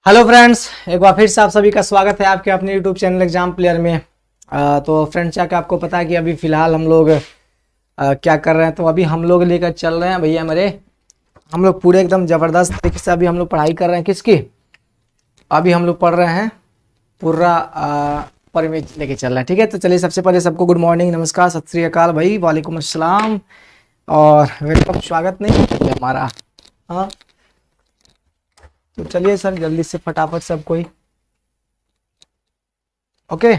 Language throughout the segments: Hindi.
हेलो फ्रेंड्स, एक बार फिर से आप सभी का स्वागत है आपके अपने यूट्यूब चैनल एग्जाम प्लेयर में। तो फ्रेंड्स, क्या क्या आपको पता है कि अभी फ़िलहाल हम लोग क्या कर रहे हैं। तो अभी हम लोग लेकर चल रहे हैं भैया मेरे, हम लोग पूरे एकदम ज़बरदस्त तरीके से अभी हम लोग पढ़ाई कर रहे हैं। किसकी? अभी हम लोग पढ़ रहे हैं पूरा परिमेय लेके चल रहे हैं। ठीक है, तो चलिए सबसे पहले सबको गुड मॉर्निंग, नमस्कार, सत श्री अकाल भाई, वालेकुम अस्सलाम और वेलकम। स्वागत नहीं है हमारा। हाँ, तो चलिए सर जल्दी से फटाफट सब कोई ओके,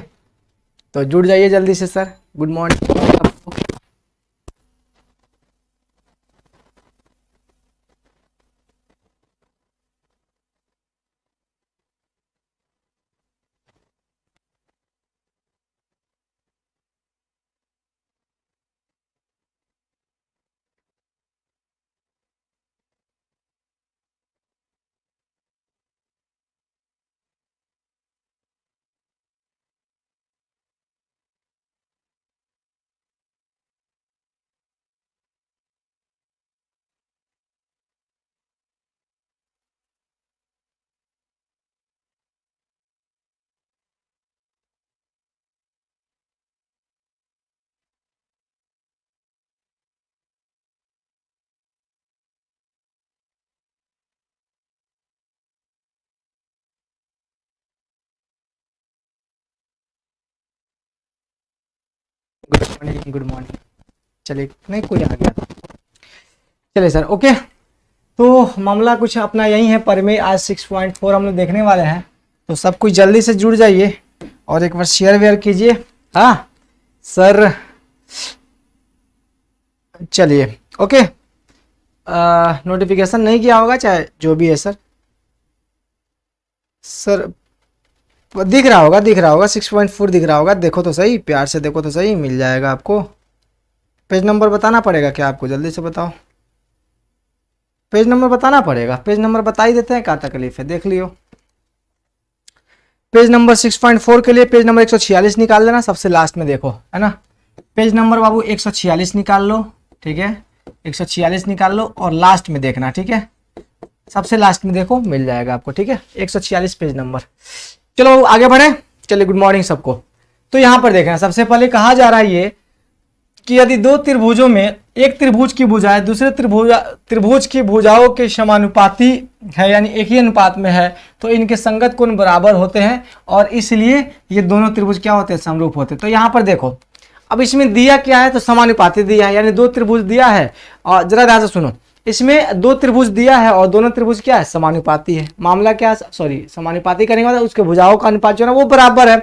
तो जुड़ जाइए जल्दी से sir. Good morning. Good morning, good morning. चलिए, नहीं कोई आ गया था। चलिए सर, ओके। तो मामला कुछ अपना यही है, परिमेय आज 6.4 हम लोग देखने वाले हैं। तो सब कुछ जल्दी से जुड़ जाइए और एक बार शेयर वेयर कीजिए। हाँ सर, चलिए ओके। नोटिफिकेशन नहीं किया होगा, चाहे जो भी है सर। सर दिख रहा होगा, दिख रहा होगा 6.4 दिख रहा होगा। देखो तो सही, प्यार से देखो तो सही, मिल जाएगा आपको। पेज नंबर बताना पड़ेगा क्या आपको? जल्दी से बताओ, पेज नंबर बताना पड़ेगा। पेज नंबर बता ही देते हैं, क्या तकलीफ है, देख लियो। पेज नंबर 6.4 के लिए पेज नंबर 146 निकाल लेना, सबसे लास्ट में देखो, है ना। पेज नंबर बाबू 146 निकाल लो, ठीक है, 146 निकाल लो और लास्ट में देखना, ठीक है, सबसे लास्ट में देखो, मिल जाएगा आपको, ठीक है, 146 पेज नंबर। चलो आगे बढ़े। चलिए, गुड मॉर्निंग सबको। तो यहां पर देखना, सबसे पहले कहा जा रहा है ये कि यदि दो त्रिभुजों में एक त्रिभुज की भुजाएं दूसरे त्रिभुज की भुजाओं के समानुपाती है, यानी एक ही अनुपात में है, तो इनके संगत कोण बराबर होते हैं और इसलिए ये दोनों त्रिभुज क्या होते हैं? समरूप होते हैं। तो यहाँ पर देखो, अब इसमें दिया क्या है? तो समानुपाती दिया है, यानी दो त्रिभुज दिया है। और जरा ध्यान से सुनो, इसमें दो त्रिभुज दिया है और दोनों त्रिभुज क्या है? समानुपाती है। मामला क्या है? सॉरी, समानुपाती करने के बाद उसके भुजाओं का अनुपात जो है ना वो बराबर है।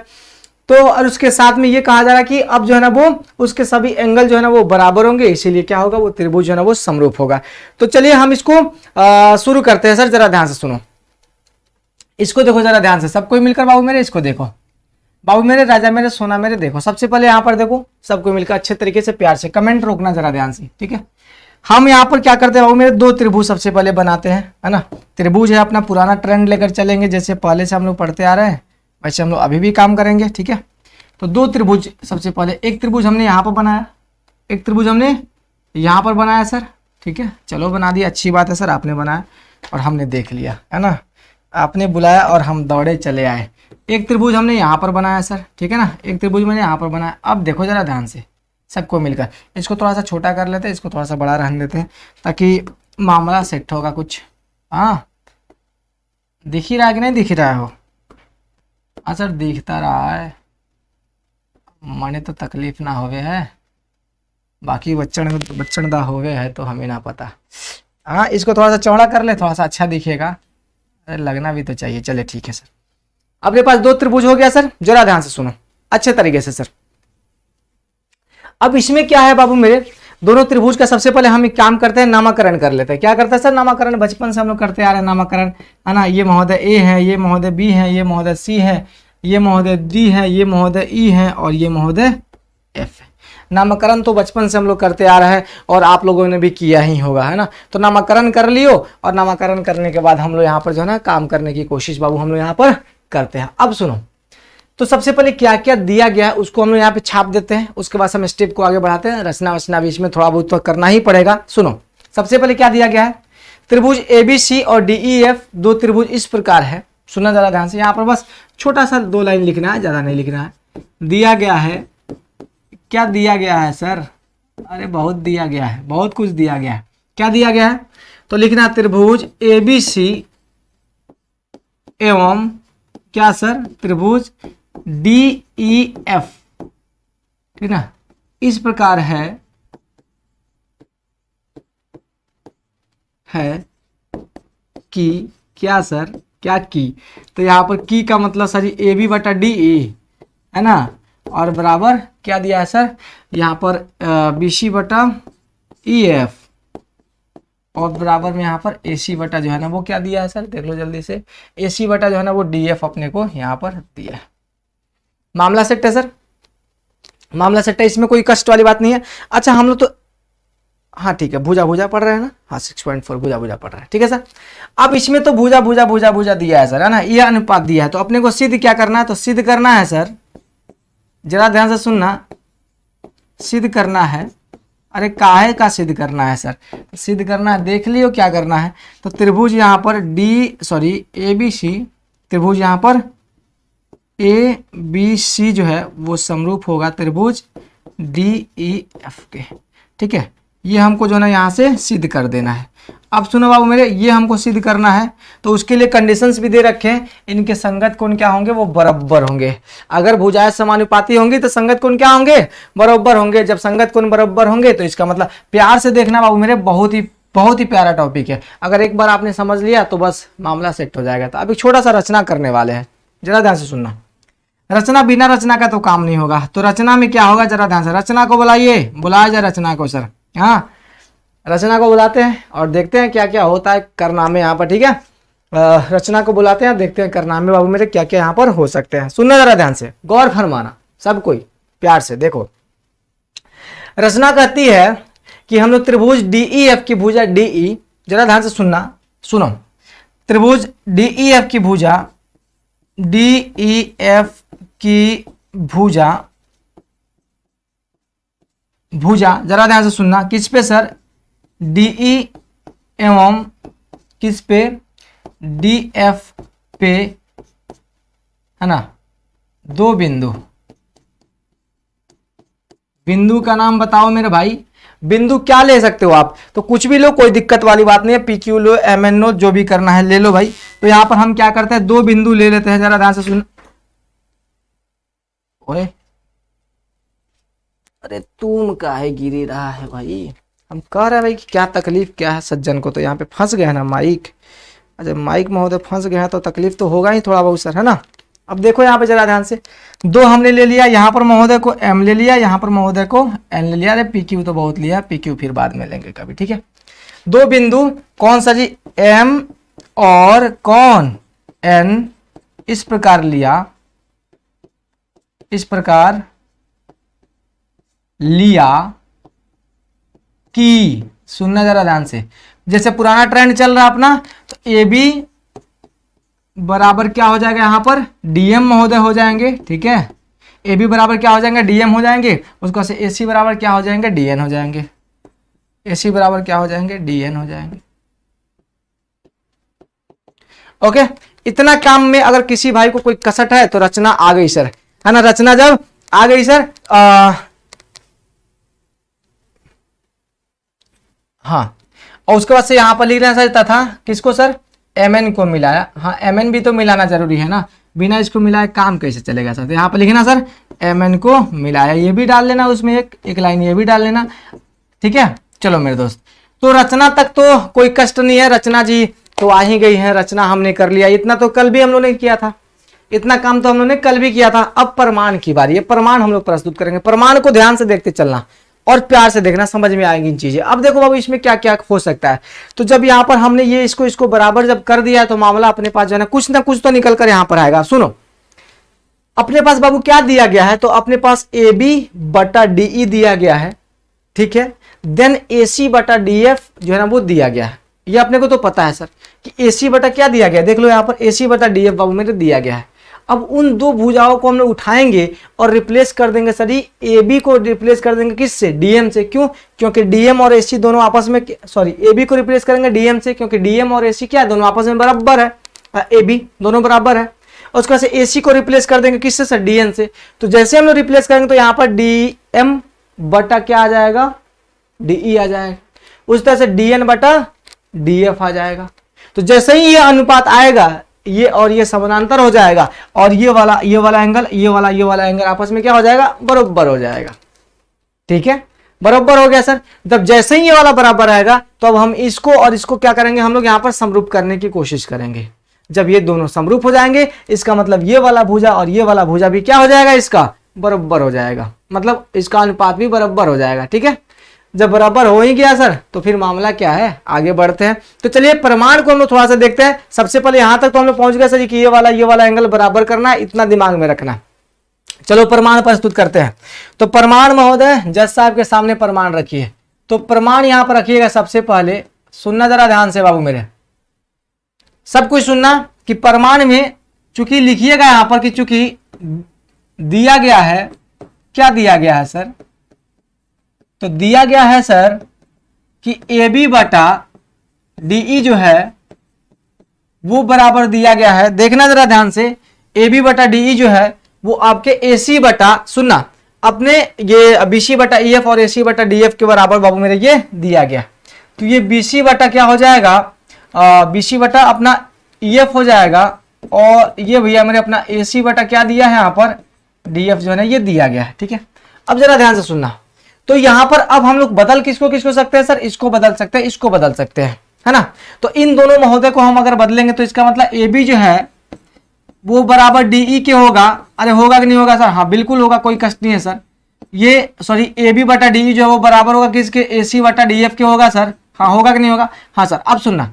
तो और उसके साथ में ये कहा जा रहा है कि अब जो है ना वो उसके सभी एंगल जो है ना वो बराबर होंगे, इसीलिए क्या होगा? वो त्रिभुज जो है ना वो समरूप होगा। तो चलिए हम इसको शुरू करते हैं। सर जरा ध्यान से सुनो, इसको देखो जरा ध्यान से, सब कोई मिलकर बाबू मेरे इसको देखो, बाबू मेरे, राजा मेरे, सोना मेरे, देखो सबसे पहले यहाँ पर देखो, सबको मिलकर अच्छे तरीके से प्यार से कमेंट रोकना जरा ध्यान से, ठीक है। हम यहाँ पर क्या करते हैं बाबू मेरे? दो त्रिभुज सबसे पहले बनाते हैं, है ना। त्रिभुज है, अपना पुराना ट्रेंड लेकर चलेंगे, जैसे पहले से हम लोग पढ़ते आ रहे हैं वैसे हम लोग अभी भी काम करेंगे, ठीक है। तो दो त्रिभुज, सबसे पहले एक त्रिभुज हमने यहाँ पर बनाया, एक त्रिभुज हमने यहाँ पर बनाया सर, ठीक है। चलो बना दिया, अच्छी बात है सर, आपने बनाया और हमने देख लिया, है ना। आपने बुलाया और हम दौड़े चले आए। एक त्रिभुज हमने यहाँ पर बनाया सर, ठीक है ना, एक त्रिभुज मैंने यहाँ पर बनाया। अब देखो जरा ध्यान से सबको मिलकर, इसको थोड़ा सा छोटा कर लेते हैं, इसको थोड़ा सा बड़ा रहने देते हैं ताकि मामला सेट होगा कुछ। हाँ, दिख ही रहा है कि नहीं दिख रहा हो? हाँ सर, दिखता रहा है, मने तो तकलीफ ना होवे है, बाकी बच्चन दा होवे है तो हमें ना पता। हाँ, इसको थोड़ा सा चौड़ा कर ले, थोड़ा सा अच्छा दिखेगा, अरे लगना भी तो चाहिए। चले ठीक है सर, अपने पास दो त्रिभुज हो गया सर। जरा ध्यान से सुनो अच्छे तरीके से सर। अब इसमें क्या है बाबू मेरे? दोनों त्रिभुज का सबसे पहले हम एक काम करते हैं, नामकरण कर लेते हैं। क्या करते हैं सर? नामकरण, बचपन से हम लोग करते आ रहे हैं नामकरण, है ना। ये महोदय ए है, ये महोदय बी है, ये महोदय सी है, ये महोदय डी है, ये महोदय ई है और ये महोदय एफ है। नामकरण तो बचपन से हम लोग करते आ रहे हैं और आप लोगों ने भी किया ही होगा, है ना। तो नामकरण कर लियो और नामकरण करने के बाद हम लोग यहाँ पर जो है ना काम करने की कोशिश बाबू हम लोग यहाँ पर करते हैं। अब सुनो, तो सबसे पहले क्या क्या दिया गया है उसको हम लोग यहाँ पे छाप देते हैं, उसके बाद हम स्टेप को आगे बढ़ाते हैं। रचना वचना भी इसमें थोड़ा बहुत तो करना ही पड़ेगा। सुनो, सबसे पहले क्या दिया गया है? त्रिभुज ABC और DEF, दो त्रिभुज इस प्रकार है, सुनना जरा ध्यान से, यहाँ पर बस छोटा सा 2 लाइन लिखना है, ज़्यादा नहीं लिखना है। दिया गया है, क्या दिया गया है सर? अरे बहुत दिया गया है, बहुत कुछ दिया गया है। क्या दिया गया है? तो लिखना त्रिभुज ABC एवं क्या सर? त्रिभुज DEF, ठीक ना, इस प्रकार है कि क्या सर? क्या की? तो यहाँ पर की का मतलब सर AB बटा DE है ना, और बराबर क्या दिया है सर? यहाँ पर BC बटा EF और बराबर में यहाँ पर AC बटा जो है ना वो क्या दिया है सर? देख लो जल्दी से, AC बटा जो है ना वो DF अपने को यहाँ पर दिया है। मामला सेट है सर, मामला सेट है, इसमें कोई कष्ट वाली बात नहीं है। अच्छा हम लोग तो हाँ ठीक है, भुजा भुजा पढ़ रहे हैं ना, हाँ 6.4 भुजा भुजा पढ़ रहे हैं, ठीक है सर। अब इसमें तो भुजा भुजा भुजा भुजा दिया है सर, है ना, ये अनुपात दिया है, तो अपने को सिद्ध क्या करना है? तो सिद्ध करना है सर, जरा ध्यान से सुनना, सिद्ध करना है। अरे काहे का सिद्ध करना है सर? सिद्ध करना है, देख लियो क्या करना है। तो त्रिभुज यहाँ पर ABC, त्रिभुज यहाँ पर ABC जो है वो समरूप होगा त्रिभुज DEF के, ठीक है। ये हमको जो है ना यहाँ से सिद्ध कर देना है। अब सुनो बाबू मेरे, ये हमको सिद्ध करना है तो उसके लिए कंडीशंस भी दे रखे हैं। इनके संगत कोण क्या होंगे? वो बराबर होंगे। अगर भुजाएं समानुपाती होंगी तो संगत कोण क्या होंगे? बराबर होंगे। जब संगत कोण बराबर होंगे तो इसका मतलब, प्यार से देखना बाबू मेरे, बहुत ही प्यारा टॉपिक है। अगर एक बार आपने समझ लिया तो बस मामला सेट हो जाएगा। तो अभी छोटा सा रचना करने वाले हैं, जरा ध्यान से सुनना। रचना, बिना रचना का तो काम नहीं होगा। तो रचना में क्या होगा, जरा ध्यान से, रचना को बुलाइए, बुलाया जाए रचना को सर। हाँ, रचना को बुलाते हैं और देखते हैं क्या क्या होता है करनामे यहाँ पर, ठीक है। रचना को बुलाते हैं, देखते हैं करनामे बाबू मेरे क्या क्या यहाँ पर हो सकते हैं। सुनना जरा ध्यान से, गौर फरमाना सब कोई प्यार से। देखो, रचना कहती है कि हम लोग त्रिभुज DEF की भुजा DE, जरा ध्यान से सुनना, सुनो, त्रिभुज DEF की भुजा DEF की भुजा जरा ध्यान से सुनना, किस पे सर? DE एवं किस पे? DF पे, है ना, 2 बिंदु। बिंदु का नाम बताओ मेरे भाई। बिंदु क्या ले सकते हो आप? तो कुछ भी लो, कोई दिक्कत वाली बात नहीं है। PQ लो, MN लो, जो भी करना है ले लो भाई। तो यहां पर हम क्या करते हैं, 2 बिंदु ले लेते हैं। जरा ध्यान से सुन। ओए, अरे तुम काहे गिरी रहा है भाई? हम कह रहे हैं भाई कि क्या तकलीफ क्या है सज्जन को। तो यहाँ पे फंस गया है ना माइक। अच्छा माइक महोदय फंस गया है तो तकलीफ तो होगा ही थोड़ा बहुत सर, है ना। अब देखो यहाँ पे जरा ध्यान से, 2 हमने ले लिया, यहाँ पर महोदय को M ले लिया, यहाँ पर महोदय को N ले लिया। अरे PQ तो बहुत लिया, PQ फिर बाद में लेंगे कभी, ठीक है। 2 बिंदु कौन सा जी? M और कौन? N। इस प्रकार लिया, इस प्रकार लिया कि, सुनना जरा ध्यान से, जैसे पुराना ट्रेंड चल रहा अपना, तो AB बराबर क्या हो जाएगा यहाँ पर? DM महोदय हो जाएंगे, ठीक है। AB बराबर क्या हो जाएंगे? DM हो जाएंगे। उसको से AC बराबर क्या हो जाएंगे? DN हो जाएंगे। AC बराबर क्या हो जाएंगे? DN हो जाएंगे। ओके, इतना काम में अगर किसी भाई को कोई कसट है तो रचना आ गई सर, है ना। रचना जब आ गई सर, हाँ, और उसके बाद से यहाँ पर लिख रहे हैं सर तथा किसको सर? MN को मिलाया। हाँ, MN भी तो मिलाना जरूरी है ना, बिना इसको मिलाए काम कैसे चलेगा सर। तो यहाँ पर लिखना सर MN को मिलाया, ये भी डाल लेना उसमें, एक लाइन ये भी डाल लेना, ठीक है। चलो मेरे दोस्त, तो रचना तक तो कोई कष्ट नहीं है। रचना जी तो आ ही गई है, रचना हमने कर लिया। इतना तो कल भी हम लोग ने किया था, इतना काम तो हम लोग ने कल भी किया था। अब प्रमाण की बारी है, प्रमाण हम लोग प्रस्तुत करेंगे। प्रमाण को ध्यान से देखते चलना और प्यार से देखना, समझ में आएंगी इन चीजें। अब देखो बाबू इसमें क्या क्या हो सकता है। तो जब यहाँ पर हमने ये इसको बराबर जब कर दिया है तो मामला अपने पास जो है ना कुछ तो निकल कर यहाँ पर आएगा। सुनो, अपने पास बाबू क्या दिया गया है? तो अपने पास AB बटा DE दिया गया है, ठीक है। देन AC बटा DF जो है ना वो दिया गया है। ये अपने को तो पता है सर कि AC बटा क्या दिया गया है, देख लो यहाँ पर AC बटा DF बाबू मेरे दिया गया है। अब उन 2 भुजाओं को हम लोग उठाएंगे और रिप्लेस कर देंगे सर, AB को रिप्लेस कर देंगे किससे? DM से। क्यों? क्योंकि DM और AC दोनों आपस में, सॉरी AB को रिप्लेस करेंगे DM से, क्योंकि DM और AC क्या है? दोनों आपस में बराबर है। ए बी दोनों बराबर है। और उसके बाद से ए सी को रिप्लेस कर देंगे किससे सर, डी एन से। तो जैसे हम लोग रिप्लेस करेंगे तो यहाँ पर डी एम बटा क्या आ जाएगा, डी ई आ जाएगा। उस तरह से डी एन बटा डी एफ आ जाएगा। तो जैसे ही ये अनुपात आएगा ये और ये समानांतर हो जाएगा और ये वाला एंगल ये वाला एंगल आपस में क्या हो जाएगा, बराबर हो जाएगा। ठीक है, बराबर हो गया सर। जब जैसे ही ये वाला बराबर आएगा तो अब हम इसको और इसको क्या करेंगे, हम लोग यहाँ पर समरूप करने की कोशिश करेंगे। जब ये दोनों समरूप हो जाएंगे इसका मतलब ये वाला भुजा और ये वाला भुजा भी क्या हो जाएगा, इसका बराबर हो जाएगा, मतलब इसका अनुपात भी बराबर हो जाएगा। ठीक है, जब बराबर हो ही गया सर तो फिर मामला क्या है, आगे बढ़ते हैं। तो चलिए प्रमाण को हम लोग थोड़ा सा देखते हैं। सबसे पहले यहां तक तो हम लोग पहुंच गए सर कि ये वाला एंगल बराबर करना है, इतना दिमाग में रखना। चलो प्रमाण प्रस्तुत करते हैं। तो प्रमाण महोदय जज साहब के सामने प्रमाण रखिए। तो प्रमाण यहां पर रखिएगा। सबसे पहले सुनना जरा ध्यान से बाबू मेरे, सब कुछ सुनना कि प्रमाण में चूंकि लिखिएगा यहां पर कि चूंकि दिया गया है, क्या दिया गया है सर, तो दिया गया है सर कि ए बी बटा डी ई जो है वो बराबर दिया गया है। देखना जरा ध्यान से, ए बी बटा डी ई जो है वो आपके ए सी बटा, सुनना अपने ये बी सी बटा ई एफ और ए सी बटा डी एफ के बराबर बाबू मेरे ये दिया गया। तो ये बी सी बटा क्या हो जाएगा, बी सी बटा अपना ई एफ हो जाएगा और ये भैया मेरे अपना ए सी बटा क्या दिया है यहाँ पर, डी एफ जो है ना ये दिया गया है। ठीक है, अब जरा ध्यान से सुनना। तो यहां पर अब हम लोग बदल किसको सकते हैं सर, इसको बदल सकते हैं, इसको बदल सकते हैं, है ना। तो इन दोनों महोदय को हम अगर बदलेंगे तो इसका मतलब ए बी जो है वो बराबर डी ई के होगा। अरे होगा कि नहीं होगा सर, हाँ बिल्कुल होगा, कोई कष्ट नहीं है सर। ये सॉरी ए बी बटा डी ई जो है वो बराबर होगा किसके, ए सी बटा डी एफ के होगा सर। हाँ होगा कि नहीं होगा, हाँ सर। अब सुनना,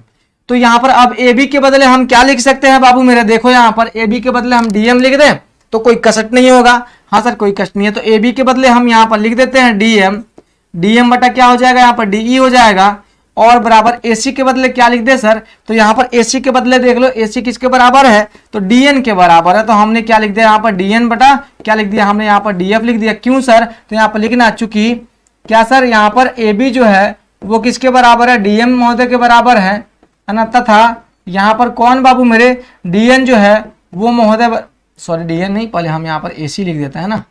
तो यहाँ पर अब ए बी के बदले हम क्या लिख सकते हैं बाबू मेरे, देखो यहाँ पर ए बी के बदले हम डी एम लिख दें तो कोई कसट नहीं होगा। हाँ सर कोई कष्ट नहीं है। तो ए बी के बदले हम यहाँ पर लिख देते हैं डी एम बटा क्या हो जाएगा, यहाँ पर डी ई हो जाएगा और बराबर ए सी के बदले क्या लिख दे सर, तो यहाँ पर ए सी के बदले देख लो ए सी किसके बराबर है, तो डी एन के बराबर है। तो हमने क्या लिख दिया यहाँ पर, डी एन बटा क्या लिख दिया हमने यहाँ पर, डी एफ लिख दिया। क्यों सर, तो यहाँ पर लिखना चूंकि क्या सर, यहाँ पर ए बी जो है वो किसके बराबर है, डी एम महोदय के बराबर है ना, तथा यहाँ पर कौन बाबू मेरे, डी एन जो है वो महोदय, सॉरी डी एन नहीं, पहले हम यहाँ पर ए सी लिख देते हैं ना,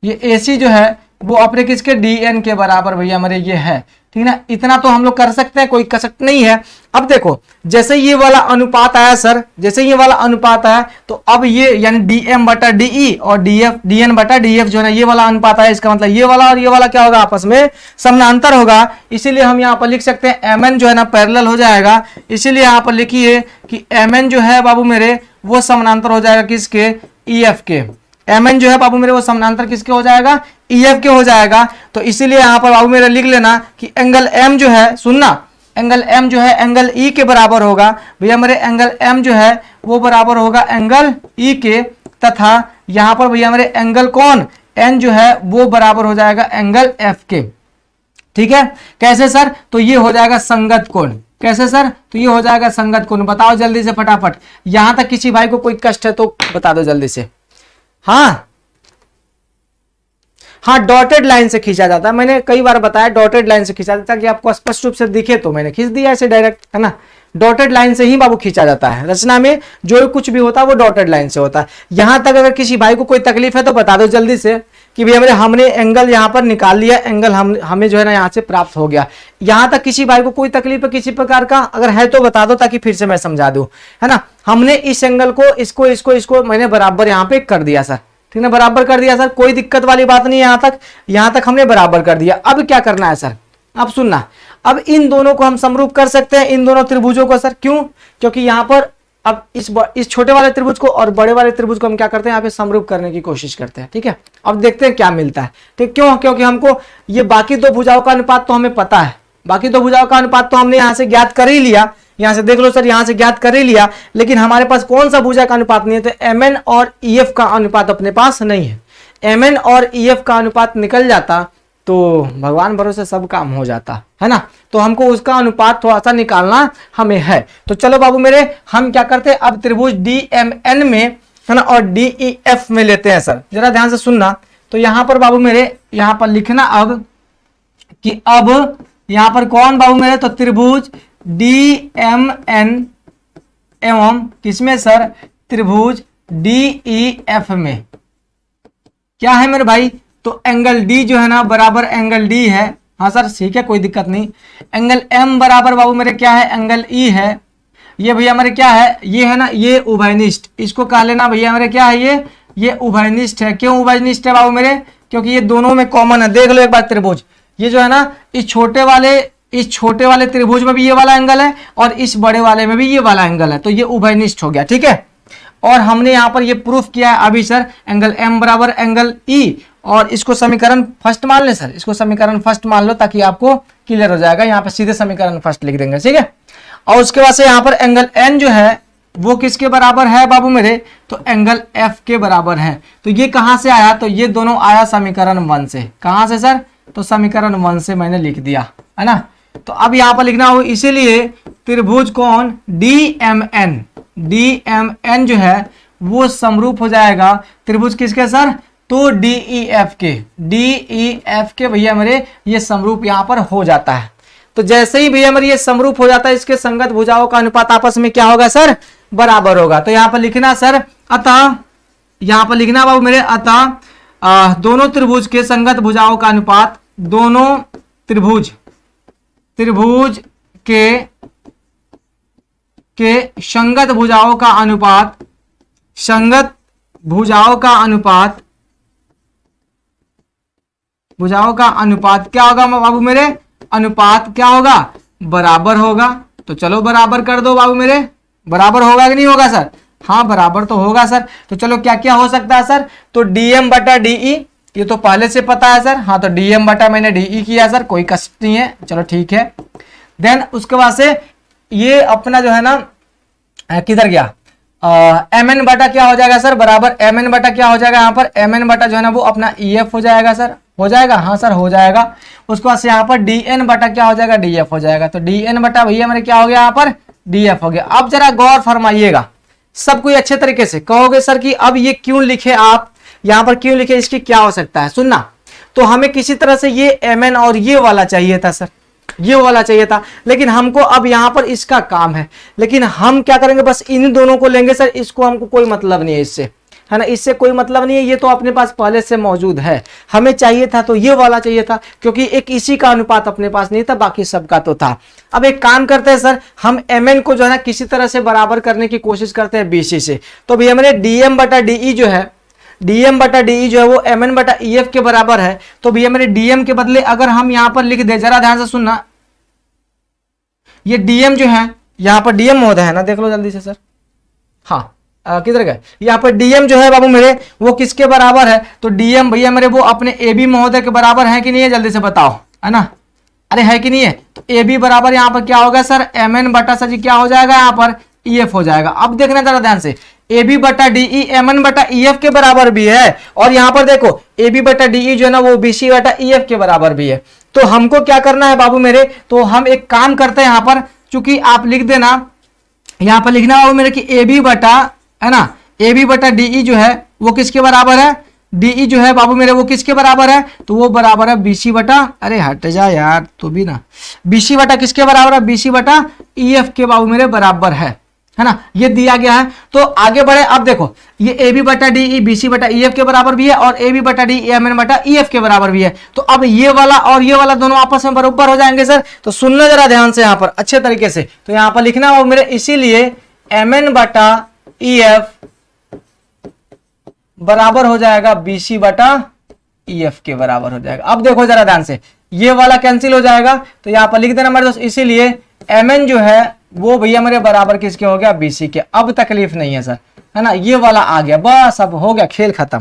ये ए सी जो है वो अपने किसके, डी एन के बराबर भैया हमारे ये है। ठीक ना, इतना तो हम लोग कर सकते हैं, कोई कसक नहीं है। अब देखो जैसे ये वाला अनुपात आया सर, जैसे ये वाला अनुपात आया तो अब ये यानी डी एम बटा डी ई और डी एफ डी एन बटा डी एफ जो है ना ये वाला अनुपात आया, इसका मतलब ये वाला और ये वाला क्या होगा, आपस में समानांतर होगा। इसीलिए हम यहाँ पर लिख सकते हैं एम एन जो है ना पैरेलल हो जाएगा। इसीलिए यहाँ पर लिखिए कि एम एन जो है बाबू मेरे वो समानांतर हो जाएगा किसके, ई एफ के। एम एन जो है बाबू मेरे वो समानांतर किसके हो जाएगा, ई एफ के हो जाएगा। तो इसीलिए यहाँ पर बाबू मेरे लिख लेना कि एंगल एम जो है, सुनना एंगल एम जो है एंगल ई के बराबर होगा भैया मेरे, एंगल एम जो है वो बराबर होगा एंगल ई के, तथा यहाँ पर भैया मेरे एंगल कौन, एन जो है वो बराबर हो जाएगा एंगल एफ के। ठीक है, कैसे सर, तो ये हो जाएगा संगत कोण। कैसे सर, तो ये हो जाएगा संगत कोण। बताओ जल्दी से फटाफट, यहां तक किसी भाई को कोई कष्ट है तो बता दो जल्दी से। हाँ हाँ, डॉटेड लाइन से खींचा जाता है, मैंने कई बार बताया डॉटेड लाइन से खींचा जाता है कि आपको स्पष्ट रूप से दिखे, तो मैंने खींच दिया ऐसे डायरेक्ट, है ना। डॉटेड लाइन से ही बाबू खींचा जाता है, रचना में जो कुछ भी होता है वो डॉटेड लाइन से होता है। यहां तक अगर किसी भाई को कोई तकलीफ है तो बता दो जल्दी से कि भैया मेरे हमने एंगल यहाँ पर निकाल लिया, एंगल हमें जो है ना यहाँ से प्राप्त हो गया। यहां तक किसी भाई को कोई तकलीफ है किसी प्रकार का, अगर है तो बता दो ताकि फिर से मैं समझा दूं, है ना। हमने इस एंगल को इसको मैंने बराबर यहाँ पे कर दिया सर, ठीक है, बराबर कर दिया सर, कोई दिक्कत वाली बात नहीं है। यहां तक हमने बराबर कर दिया। अब क्या करना है सर, अब सुनना, अब इन दोनों को हम समरूप कर सकते हैं, इन दोनों त्रिभुजों को सर। क्यों, क्योंकि यहाँ पर अब इस छोटे वाले त्रिभुज को और बड़े वाले त्रिभुज को हम क्या करते हैं, यहाँ पे समरूप करने की कोशिश करते हैं। ठीक है, अब देखते हैं क्या मिलता है। ठीक, क्यों, क्योंकि हमको ये बाकी दो भुजाओं का अनुपात तो हमें पता है, बाकी दो भुजाओं का अनुपात तो हमने यहाँ से ज्ञात कर ही लिया, यहाँ से देख लो सर, यहाँ से ज्ञात कर ही लिया, लेकिन हमारे पास कौन सा भुजा का अनुपात नहीं है, तो एम एन और ई एफ का अनुपात अपने पास नहीं है। एम एन और ई एफ का अनुपात निकल जाता तो भगवान भरोसे सब काम हो जाता, है ना। तो हमको उसका अनुपात थोड़ा सा निकालना हमें है। तो चलो बाबू मेरे, हम क्या करते हैं, अब त्रिभुज डी एम एन में, है ना, और डी ई एफ में लेते हैं सर। जरा ध्यान से सुनना, तो यहां पर बाबू मेरे यहां पर लिखना अब कि अब यहां पर कौन बाबू मेरे, तो त्रिभुज डी एम एन एवं किसमें सर, त्रिभुज DEF में क्या है मेरे भाई, तो एंगल D जो है ना बराबर एंगल D है। हाँ सर ठीक है, कोई दिक्कत नहीं। एंगल M बराबर बाबू मेरे क्या है, एंगल E है। ये भैया मेरे क्या है, ये है ना, ये उभयनिष्ठ, इसको कह लेना भैया मेरे क्या है, ये उभयनिष्ठ है। क्यों उभयनिष्ठ है बाबू मेरे, क्योंकि ये दोनों में कॉमन है। देख लो एक बार त्रिभुज, ये जो है ना इस छोटे वाले त्रिभुज में भी ये वाला एंगल है और इस बड़े वाले में भी ये वाला एंगल है, तो ये उभयनिष्ठ हो गया। ठीक है, और हमने यहाँ पर ये प्रूफ किया है अभी सर, एंगल M बराबर एंगल E, और इसको समीकरण फर्स्ट मान ले सर, इसको समीकरण फर्स्ट मान लो ताकि आपको क्लियर हो जाएगा। यहाँ पे सीधे समीकरण फर्स्ट लिख देंगे, ठीक है। और उसके बाद से यहाँ पर एंगल N जो है वो किसके बराबर है बाबू मेरे, तो एंगल F के बराबर है। तो ये कहाँ से आया, तो ये दोनों आया समीकरण 1 से। कहाँ से सर, तो समीकरण 1 से मैंने लिख दिया है ना। तो अब यहाँ पर लिखना हो, इसीलिए त्रिभुज कौन, DMN जो है वो समरूप हो जाएगा त्रिभुज किसके सर, तो DEF के भैया मेरे ये समरूप यहाँ पर हो जाता है। तो जैसे ही भैया मेरे ये समरूप हो जाता है, इसके संगत भुजाओं का अनुपात आपस में क्या होगा सर, बराबर होगा। तो यहाँ पर लिखना सर, अतः यहाँ पर लिखना बाबू मेरे, अतः दोनों त्रिभुज के संगत भुजाओं का अनुपात, दोनों त्रिभुज के संगत भुजाओं का अनुपात, भुजाओं का अनुपात क्या होगा बाबू मेरे, अनुपात क्या होगा, बराबर होगा। तो चलो बराबर कर दो बाबू मेरे, बराबर होगा कि नहीं होगा सर, हाँ बराबर तो होगा सर। तो चलो क्या क्या हो सकता है सर, तो DM बटा DE, ये तो पहले से पता है सर, हाँ तो DM बटा मैंने DE किया सर, कोई कष्ट नहीं है, चलो ठीक है। देन उसके बाद से ये अपना जो है ना किधर गया, MN बटा क्या हो जाएगा सर, बराबर MN बटा क्या हो जाएगा, यहाँ पर MN बटा जो है ना वो अपना EF हो जाएगा सर, हो जाएगा, हाँ सर हो जाएगा। उसके बाद से यहाँ पर DN बटा क्या हो जाएगा, DF हो जाएगा। तो DN बटा भैया मेरे क्या हो गया, यहाँ पर DF हो गया। अब जरा गौर फरमाइएगा सब कोई अच्छे तरीके से, कहोगे सर कि अब ये क्यों लिखे आप, यहाँ पर क्यों लिखे, इसकी क्या हो सकता है, सुनना। तो हमें किसी तरह से ये MN और ये वाला चाहिए था सर, ये वाला चाहिए था, लेकिन हमको अब यहाँ पर इसका काम है, लेकिन हम क्या करेंगे, बस इन दोनों को लेंगे सर, इसको हमको कोई मतलब नहीं है इससे, है ना, इससे कोई मतलब नहीं है, ये तो अपने पास पहले से मौजूद है। हमें चाहिए था तो ये वाला चाहिए था, क्योंकि एक इसी का अनुपात अपने पास नहीं था, बाकी सबका तो था। अब एक काम करते हैं सर, हम MN को जो है ना किसी तरह से बराबर करने की कोशिश करते हैं BC से। तो भैया मेरे DM बटा DE जो है, DM बटा DE जो है वो MN बटा EF के बराबर है। तो भैया मेरे DM के बदले अगर हम यहाँ पर लिख दे, जरा ध्यान से सुनना, ये DM जो है, यहाँ पर DM महोदय है ना, देख लो जल्दी से सर, हाँ किधर गए, यहाँ पर DM जो है बाबू मेरे वो किसके बराबर है, तो DM भैया मेरे वो अपने AB महोदय के बराबर है कि नहीं है, जल्दी से बताओ, है ना, अरे है कि नहीं है। तो AB बराबर यहाँ पर क्या होगा सर, MN बटा सर जी क्या हो जाएगा, यहाँ पर EF हो जाएगा। अब देखना जरा ध्यान से, AB बटा DE MN बटा EF के बराबर भी है, और यहाँ पर देखो AB बटा DE जो है ना वो BC बटा EF के बराबर भी है। तो हमको क्या करना है बाबू मेरे, तो हम एक काम करते हैं यहाँ पर, चूंकि आप लिख देना, यहाँ पर लिखना बाबू मेरे कि AB बटा, है ना, AB बटा DE जो है वो किसके बराबर है, DE जो है बाबू मेरे वो किसके बराबर है, तो वो बराबर है BC बटा, अरे हट जा यार तो भी ना, BC बटा किसके बराबर है, BC बटा EF के बाबू मेरे बराबर है ना, ये दिया गया है। तो आगे बढ़े, अब देखो ये AB बटा DE BC बटा EF के बराबर भी है, और AB बटा DE MN बटा EF के बराबर भी है। तो अब ये वाला और ये वाला दोनों आपस में बराबर हो जाएंगे सर। तो सुनना जरा ध्यान से यहाँ पर अच्छे तरीके से, तो यहाँ पर लिखना हो मेरे, इसीलिए MN बटा EF बराबर हो जाएगा BC बटा EF के बराबर हो जाएगा। अब देखो जरा ध्यान से, ये वाला कैंसिल हो जाएगा, तो यहाँ पर लिख देना मेरे दोस्त, इसीलिए MN जो है वो भैया मेरे बराबर किसके हो गया, BC के। अब तकलीफ नहीं है सर, है ना, ये वाला आ गया, बस अब हो गया, खेल खत्म,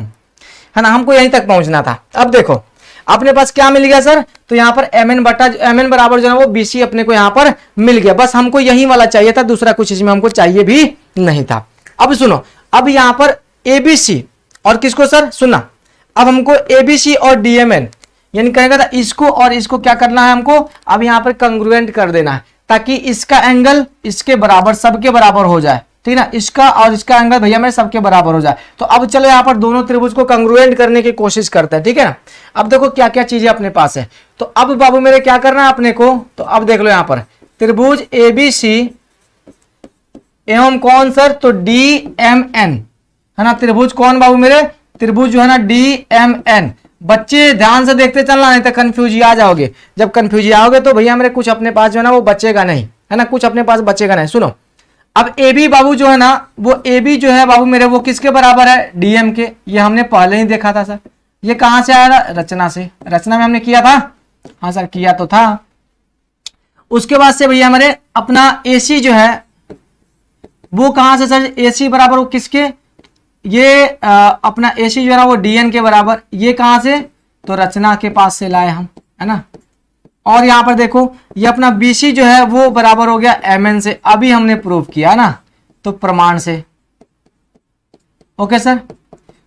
है ना, हमको यहीं तक पहुंचना था। अब देखो अपने पास क्या मिल गया सर, तो यहाँ पर MN बराबर जो है वो BC अपने को यहाँ पर मिल गया, बस हमको यही वाला चाहिए था, दूसरा कुछ इसमें हमको चाहिए भी नहीं था। अब सुनो, अब यहाँ पर ABC और किसको सर, सुनना, अब हमको ABC और DMN यानी कहेगा था इसको और इसको क्या करना है हमको, अब यहाँ पर कंग्रुएंट कर देना है, ताकि इसका एंगल इसके बराबर, सबके बराबर हो जाए, ठीक है ना, इसका और इसका एंगल भैया मेरे सबके बराबर हो जाए। तो अब चलो यहाँ पर दोनों त्रिभुज को कंग्रुएंट करने की कोशिश करते हैं, ठीक है ना। अब देखो क्या क्या चीजें अपने पास है, तो अब बाबू मेरे क्या करना है अपने को, तो अब देख लो यहाँ पर त्रिभुज ABC एवं कौन सर, तो DMN, है ना। त्रिभुज कौन बाबू मेरे, त्रिभुज जो है ना DMN। बच्चे ध्यान से देखते चलना, नहीं तो कंफ्यूज आ जाओगे। जब कंफ्यूज आओगे तो भैया मेरे कुछ अपने पास जो है ना वो बचेगा नहीं, है ना, कुछ अपने पास बचेगा नहीं। सुनो, अब AB बाबू जो है ना, वो AB जो है बाबू मेरे, वो किसके बराबर है, DM के। ये हमने पहले ही देखा था सर। ये कहां से आया, रचना से। रचना में हमने किया था, हाँ सर किया तो था। उसके बाद से भैया हमारे अपना AC जो है वो कहां से सर, AC बराबर वो किसके, ये अपना AC जो है ना वो DN के बराबर। ये कहां से, तो रचना के पास से लाए हम, है ना। और यहां पर देखो ये अपना BC जो है वो बराबर हो गया MN से। अभी हमने प्रूव किया ना, तो प्रमाण से। ओके सर,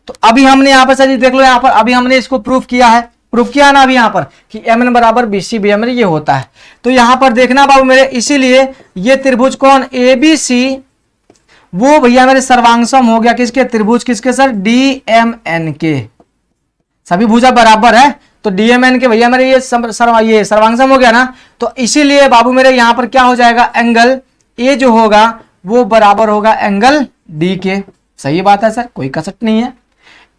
तो अभी हमने यहां पर सर देख लो, यहां पर अभी हमने इसको प्रूफ किया है, प्रूफ किया ना अभी यहां पर कि MN बराबर BC भी मेरे ये होता है। तो यहां पर देखना बाबू मेरे, इसीलिए ये त्रिभुज कौन, ABC, वो भैया मेरे सर्वांगसम हो गया किसके, त्रिभुज किसके सर, DMN के। सभी भुजा बराबर है तो DMN के भैया मेरे ये सर्वांगसम हो गया ना। तो इसीलिए बाबू मेरे यहां पर क्या हो जाएगा, एंगल A जो होगा वो बराबर होगा एंगल D के। सही बात है सर, कोई कसट नहीं है।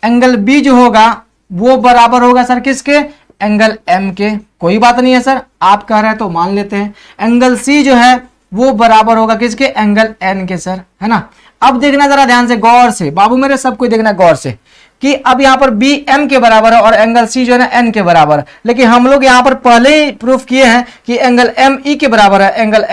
एंगल B जो होगा वो बराबर होगा सर किसके, एंगल M के। कोई बात नहीं है सर, आप कह रहे हैं तो मान लेते हैं। एंगल C जो है वो बराबर होगा किसके, एंगल N के सर, है ना। अब देखना जरा ध्यान से, गौर से बाबू मेरे, सबको देखना गौर से कि अब यहाँ पर B M के बराबर है और एंगल C जो है ना N के बराबर है। लेकिन हम लोग यहाँ पर पहले ही प्रूफ किए हैं कि एंगल M E के बराबर है, एंगल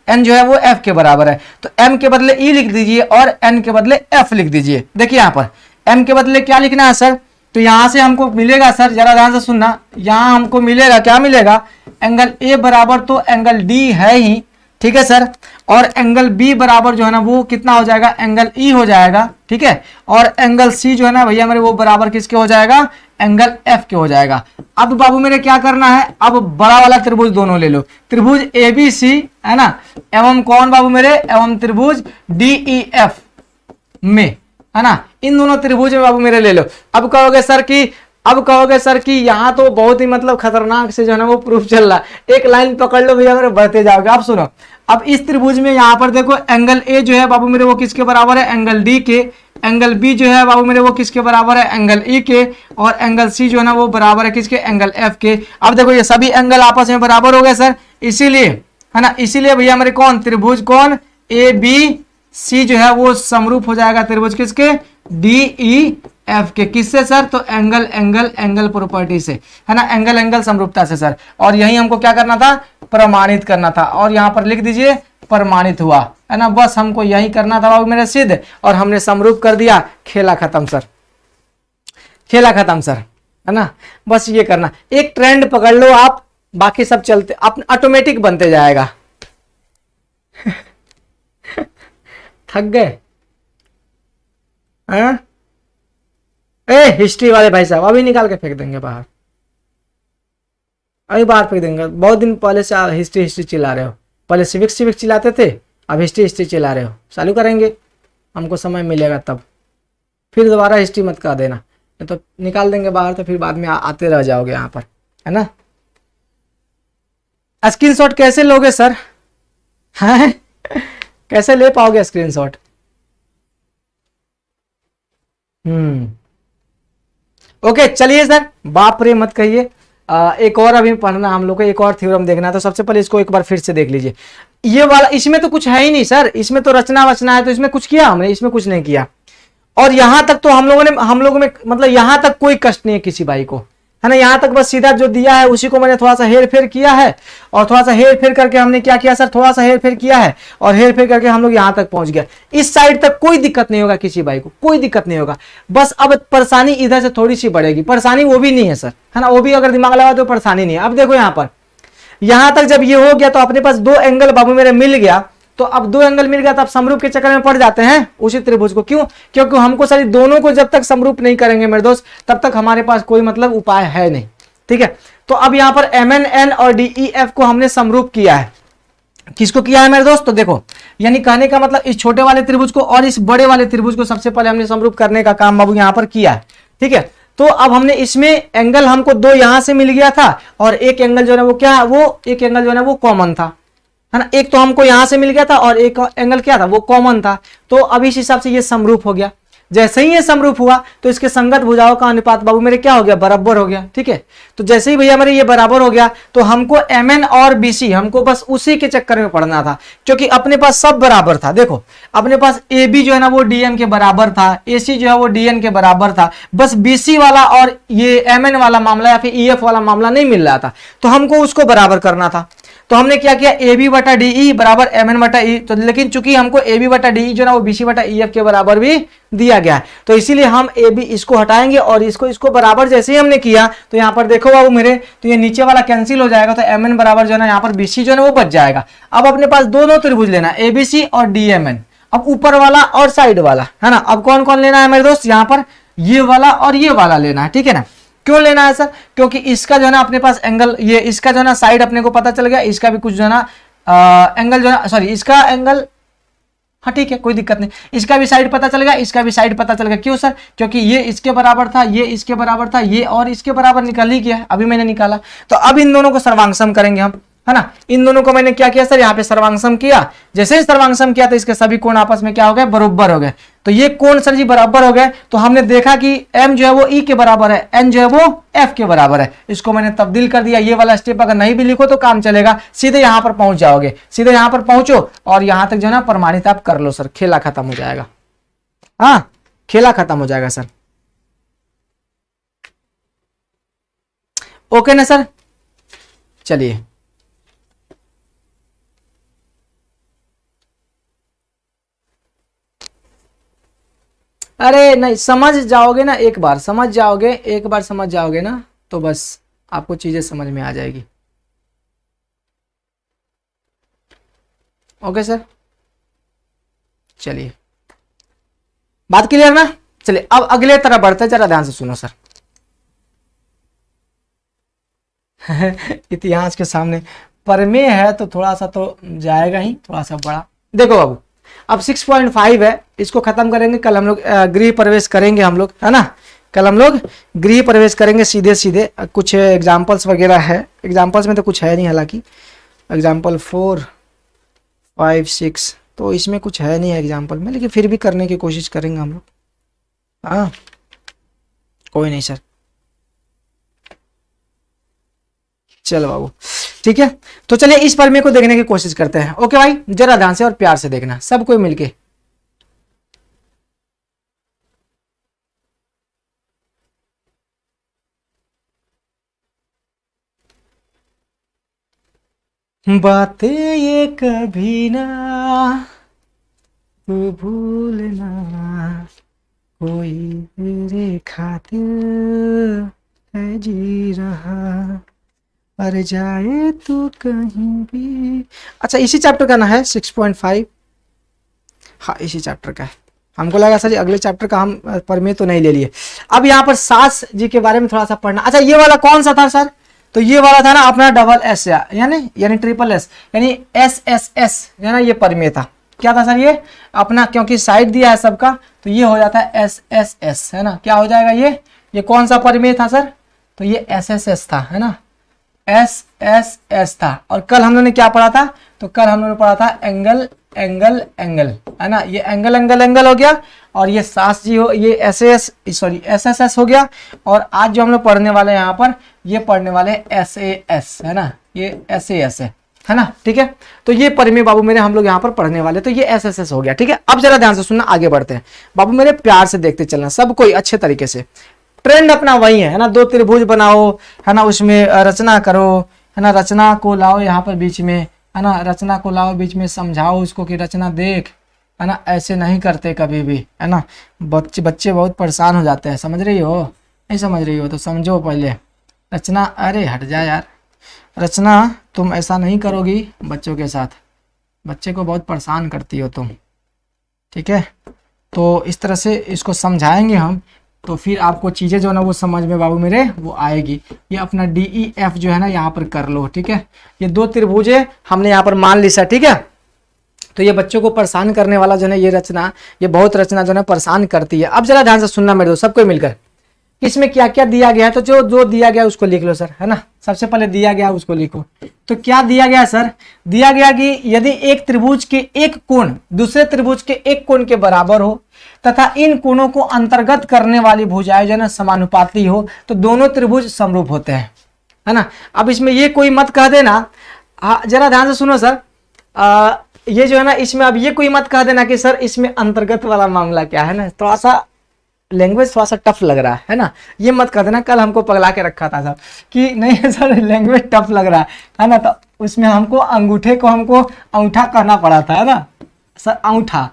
N जो है वो F के बराबर है। तो M के बदले E लिख दीजिए और N के बदले F लिख दीजिए। देखिए यहाँ पर M के बदले क्या लिखना है सर, तो यहां से हमको मिलेगा सर, जरा ध्यान से सुनना, यहां हमको मिलेगा क्या मिलेगा, एंगल A बराबर तो एंगल D है ही, ठीक है सर। और एंगल B बराबर जो है ना वो कितना हो जाएगा, एंगल E हो जाएगा, ठीक है। और एंगल C जो है ना भैया मेरे वो बराबर किसके हो जाएगा, एंगल F के हो जाएगा। अब बाबू मेरे क्या करना है, अब बड़ा वाला त्रिभुज दोनों ले लो, त्रिभुज ABC है ना, एवं कौन बाबू मेरे, एवं त्रिभुज DEF में, है ना। इन दोनों त्रिभुज में बाबू मेरे ले लो। अब कहोगे सर कि यहाँ तो बहुत ही मतलब खतरनाक से जो है ना वो प्रूफ चल रहा है, एक लाइन पकड़ लो भैया मेरे, बढ़ते जाओगे। आप सुनो, अब इस त्रिभुज में यहाँ पर देखो एंगल A जो है बाबू मेरे वो किसके बराबर है, एंगल D के। एंगल B जो है बाबू मेरे वो किसके बराबर है, एंगल E के। और एंगल C जो है ना वो बराबर है किसके, एंगल F के। अब देखो ये सभी एंगल आपस में बराबर हो गए सर, इसीलिए, है ना, इसीलिए भैया मेरे कौन, त्रिभुज कौन ABC जो है वो समरूप हो जाएगा त्रिभुज किसके, DEF के। किससे सर, तो एंगल प्रॉपर्टी से, है ना, एंगल समरूपता से सर। और यही हमको क्या करना था, प्रमाणित करना था। और यहां पर लिख दीजिए प्रमाणित हुआ, है ना, बस हमको यही करना था बाबू मेरे सिद्ध, और हमने समरूप कर दिया, खेला खत्म सर, खेला खत्म सर, है ना। बस ये करना, एक ट्रेंड पकड़ लो आप, बाकी सब चलते ऑटोमेटिक बनते जाएगा। थक गए हैं? हिस्ट्री वाले भाई साहब अभी निकाल के फेंक देंगे बाहर, अभी बाहर फेंक देंगे। बहुत दिन पहले से आप हिस्ट्री चिल्ला रहे हो, पहले सिविक्स चिल्लाते थे, अब हिस्ट्री चिल्ला रहे हो। चालू करेंगे, हमको समय मिलेगा तब, फिर दोबारा हिस्ट्री मत कर देना, तो निकाल देंगे बाहर, तो फिर बाद में आते रह जाओगे यहाँ पर, है ना। स्क्रीनशॉट कैसे लोगे सर, हैं कैसे ले पाओगे स्क्रीनशॉट? ओके चलिए सर, बाप रे मत कहिए। एक और अभी पढ़ना हम लोग को, एक और थ्योरम देखना, तो सबसे पहले इसको एक बार फिर से देख लीजिए। ये वाला, इसमें तो कुछ है ही नहीं सर, इसमें तो रचना वचना है, तो इसमें कुछ किया हमने, इसमें कुछ नहीं किया। और यहां तक तो हम लोगों में मतलब यहां तक कोई कष्ट नहीं है किसी भाई को, है ना। यहां तक बस सीधा जो दिया है उसी को मैंने थोड़ा सा हेर फेर किया है, और थोड़ा सा हेर फेर करके हमने क्या किया सर, थोड़ा सा हेर फेर किया है, और हेर फेर करके हम लोग यहां तक पहुंच गए। इस साइड तक कोई दिक्कत नहीं होगा किसी भाई को, कोई दिक्कत नहीं होगा। बस अब परेशानी इधर से थोड़ी सी बढ़ेगी, परेशानी वो भी नहीं है सर, है ना, वो भी अगर दिमाग लगा तो परेशानी नहीं है। अब देखो यहाँ पर, यहां तक जब ये हो गया तो अपने पास दो एंगल बाबू मेरे मिल गया, तो अब दो एंगल मिल गया तो आप समरूप के चक्कर में पड़ जाते हैं उसी त्रिभुज को। क्यों? क्योंकि हमको सारी दोनों को जब तक समरूप नहीं करेंगे मेरे दोस्त, तब तक हमारे पास कोई मतलब उपाय है नहीं, ठीक है। तो अब यहां पर MN और DEF को हमने समरूप किया है। किसको किया है मेरे दोस्त? तो देखो, यानी कहने का मतलब इस छोटे वाले त्रिभुज को और इस बड़े वाले त्रिभुज को सबसे पहले हमने समरूप करने का काम बाबू यहां पर किया है, ठीक है। तो अब हमने इसमें एंगल हमको दो यहां से मिल गया था, और एक एंगल जो है वो क्या, वो एक एंगल जो है वो कॉमन था, है ना। एक तो हमको यहां से मिल गया था और एक एंगल क्या था, वो कॉमन था। तो अब इस हिसाब से ये समरूप हो गया। जैसे ही ये समरूप हुआ तो इसके संगत भुजाओं का अनुपात बाबू मेरे क्या हो गया, बराबर हो गया। ठीक है, तो जैसे ही भैया मेरे ये बराबर हो गया तो हमको MN और BC हमको बस उसी के चक्कर में पढ़ना था, क्योंकि अपने पास सब बराबर था। देखो अपने पास AB जो है ना वो DM के बराबर था, AC जो है वो DN के बराबर था, बस BC वाला और ये MN वाला मामला या फिर EF वाला मामला नहीं मिल रहा था, तो हमको उसको बराबर करना था। तो हमने क्या किया, AB बटा DE बराबर MN बटा E। तो लेकिन चूंकि हमको AB बटा DE जो ना वो BC बटा EF के बराबर भी दिया गया है, तो इसीलिए हम AB इसको हटाएंगे और इसको बराबर जैसे ही हमने किया तो यहाँ पर देखो बाबू मेरे, तो ये नीचे वाला कैंसिल हो जाएगा, तो MN बराबर जो है ना यहाँ पर BC जो है वो बच जाएगा। अब अपने पास दोनों त्रिभुज लेना, ABC और DMN। अब ऊपर वाला और साइड वाला, है ना। अब कौन कौन लेना है मेरे दोस्त, यहाँ पर ये वाला और ये वाला लेना है, ठीक है ना। क्यों लेना है सर, क्योंकि इसका जो है ना अपने पास एंगल, ये इसका जो है ना साइड अपने को पता चल गया, इसका भी कुछ जो है ना एंगल जो है, सॉरी इसका एंगल, हाँ ठीक है कोई दिक्कत नहीं, इसका भी साइड पता चल गया, इसका भी साइड पता चल गया। क्यों सर, क्योंकि ये इसके बराबर था, ये इसके बराबर था, ये और इसके बराबर निकल ही गया, अभी मैंने निकाला। तो अब इन दोनों को सर्वांगसम करेंगे हम, है ना। इन दोनों को मैंने क्या किया सर, यहाँ पे सर्वांगसम किया। जैसे ही सर्वांगसम किया तो इसके सभी कोण आपस में क्या हो गए, बराबर हो गए। तो ये कोण सर जी बराबर हो गए, तो हमने देखा कि M जो है वो E के बराबर है, N जो है वो F के बराबर है। इसको मैंने तब्दील कर दिया। ये वाला स्टेप अगर नहीं भी लिखो तो काम चलेगा, सीधे यहां पर पहुंच जाओगे, सीधे यहां पर पहुंचो और यहां तक जो है ना प्रमाणित आप कर लो सर, खेला खत्म हो जाएगा। हाँ खेला खत्म हो जाएगा सर, ओके ना सर। चलिए अरे नहीं, समझ जाओगे ना, एक बार समझ जाओगे, एक बार समझ जाओगे ना तो बस आपको चीजें समझ में आ जाएगी। ओके सर, चलिए बात क्लियर ना। चलिए अब अगले तरफ बढ़ते, जरा ध्यान से सुनो सर। इतिहास के सामने प्रमेय है तो थोड़ा सा तो जाएगा ही, थोड़ा सा बड़ा। देखो बाबू अब 6.5 है, इसको खत्म करेंगे, कल हम लोग गृह प्रवेश करेंगे हम लोग, है ना। कल हम लोग गृह प्रवेश करेंगे सीधे सीधे। कुछ एग्जाम्पल्स वगैरह है, एग्जाम्पल्स में तो कुछ है नहीं, हालांकि एग्जाम्पल 4, 5, 6 तो इसमें कुछ है नहीं है एग्जाम्पल में, लेकिन फिर भी करने की कोशिश करेंगे हम लोग। हाँ कोई नहीं सर, चलो बाबू ठीक है। तो चलिए इस प्रमेय को देखने की कोशिश करते हैं। ओके भाई, जरा ध्यान से और प्यार से देखना, सब कोई मिलके। बातें ये कभी ना तू भूलना, कोई तेरे खातिर है जी रहा, पर जाए तू कहीं भी। अच्छा इसी चैप्टर का ना है 6.5, हाँ इसी चैप्टर का है। हमको लगा सर अगले चैप्टर का हम प्रमेय तो नहीं ले लिए। अब यहाँ पर सास जी के बारे में थोड़ा सा पढ़ना। अच्छा ये वाला कौन सा था सर, तो ये वाला था ना अपना डबल एस यानी ट्रिपल एस यानी SSS, है ना, ये प्रमेय था। क्या था सर ये अपना, क्योंकि साइड दिया है सबका तो ये हो जाता है SSS, है ना। क्या हो जाएगा ये कौन सा प्रमेय था सर, तो ये SSS था, है ना, SSS था। और कल हम लोगों ने क्या पढ़ा था, तो कल हम लोगों ने पढ़ा था एंगल एंगल एंगल, है ना। ये एंगल एंगल एंगल हो गया और ये सास जी हो, ये SSS हो गया। और आज जो हम लोग पढ़ने वाले हैं यहाँ पर, ये पढ़ने वाले SAS, है ना, ये SAS है ना, ठीक है। तो ये प्रमेय बाबू मेरे हम लोग यहाँ पर पढ़ने वाले, तो ये SSS हो गया, ठीक है। अब जरा ध्यान से सुनना, आगे बढ़ते हैं बाबू मेरे, प्यार से देखते चलना सब कोई अच्छे तरीके से। ट्रेंड अपना वही है ना, दो त्रिभुज बनाओ, है ना, उसमें रचना करो, है ना, रचना को लाओ यहाँ पर बीच में, है ना, रचना को लाओ बीच में, समझाओ उसको कि रचना देख, है ना। ऐसे नहीं करते कभी भी, है ना, बच्चे बहुत परेशान हो जाते हैं। समझ रही हो, नहीं समझ रही हो तो समझो पहले। रचना, अरे हट जा यार, रचना तुम ऐसा नहीं करोगी बच्चों के साथ, बच्चे को बहुत परेशान करती हो तुम, ठीक है। तो इस तरह से इसको समझाएंगे हम, तो फिर आपको चीज़ें जो ना वो समझ में बाबू मेरे वो आएगी। ये अपना DEF जो है ना यहाँ पर कर लो, ठीक है। ये दो त्रिभुज हमने यहाँ पर मान ली सर, ठीक है। तो ये बच्चों को परेशान करने वाला जो है ये रचना, ये बहुत रचना जो है परेशान करती है। अब जरा ध्यान से सुनना मेरे दोस्त, सबको मिलकर, इसमें क्या क्या दिया गया है, तो जो दिया गया उसको लिख लो सर, है ना, सबसे पहले दिया गया उसको लिखो। तो क्या दिया गया सर, दिया गया कि यदि एक त्रिभुज के एक कोण दूसरे त्रिभुज के एक कोण के बराबर हो तथा इन कोणों को अंतर्गत करने वाली भुजाएं जो है ना समानुपाती हो तो दोनों त्रिभुज समरूप होते हैं, है ना। अब इसमें ये कोई मत कह देना, जरा ध्यान से सुनो सर, ये जो है ना इसमें अब ये कोई मत कह देना कि सर इसमें अंतर्गत वाला मामला क्या है ना, थोड़ा सा लैंग्वेज थोड़ा सा टफ लग रहा है ना, ये मत कह देना। कल हमको पगला के रखा था सर कि नहीं सर लैंग्वेज टफ लग रहा है ना, तो उसमें हमको अंगूठे को हमको अंगूठा कहना पड़ा था, है ना सर, अंगूठा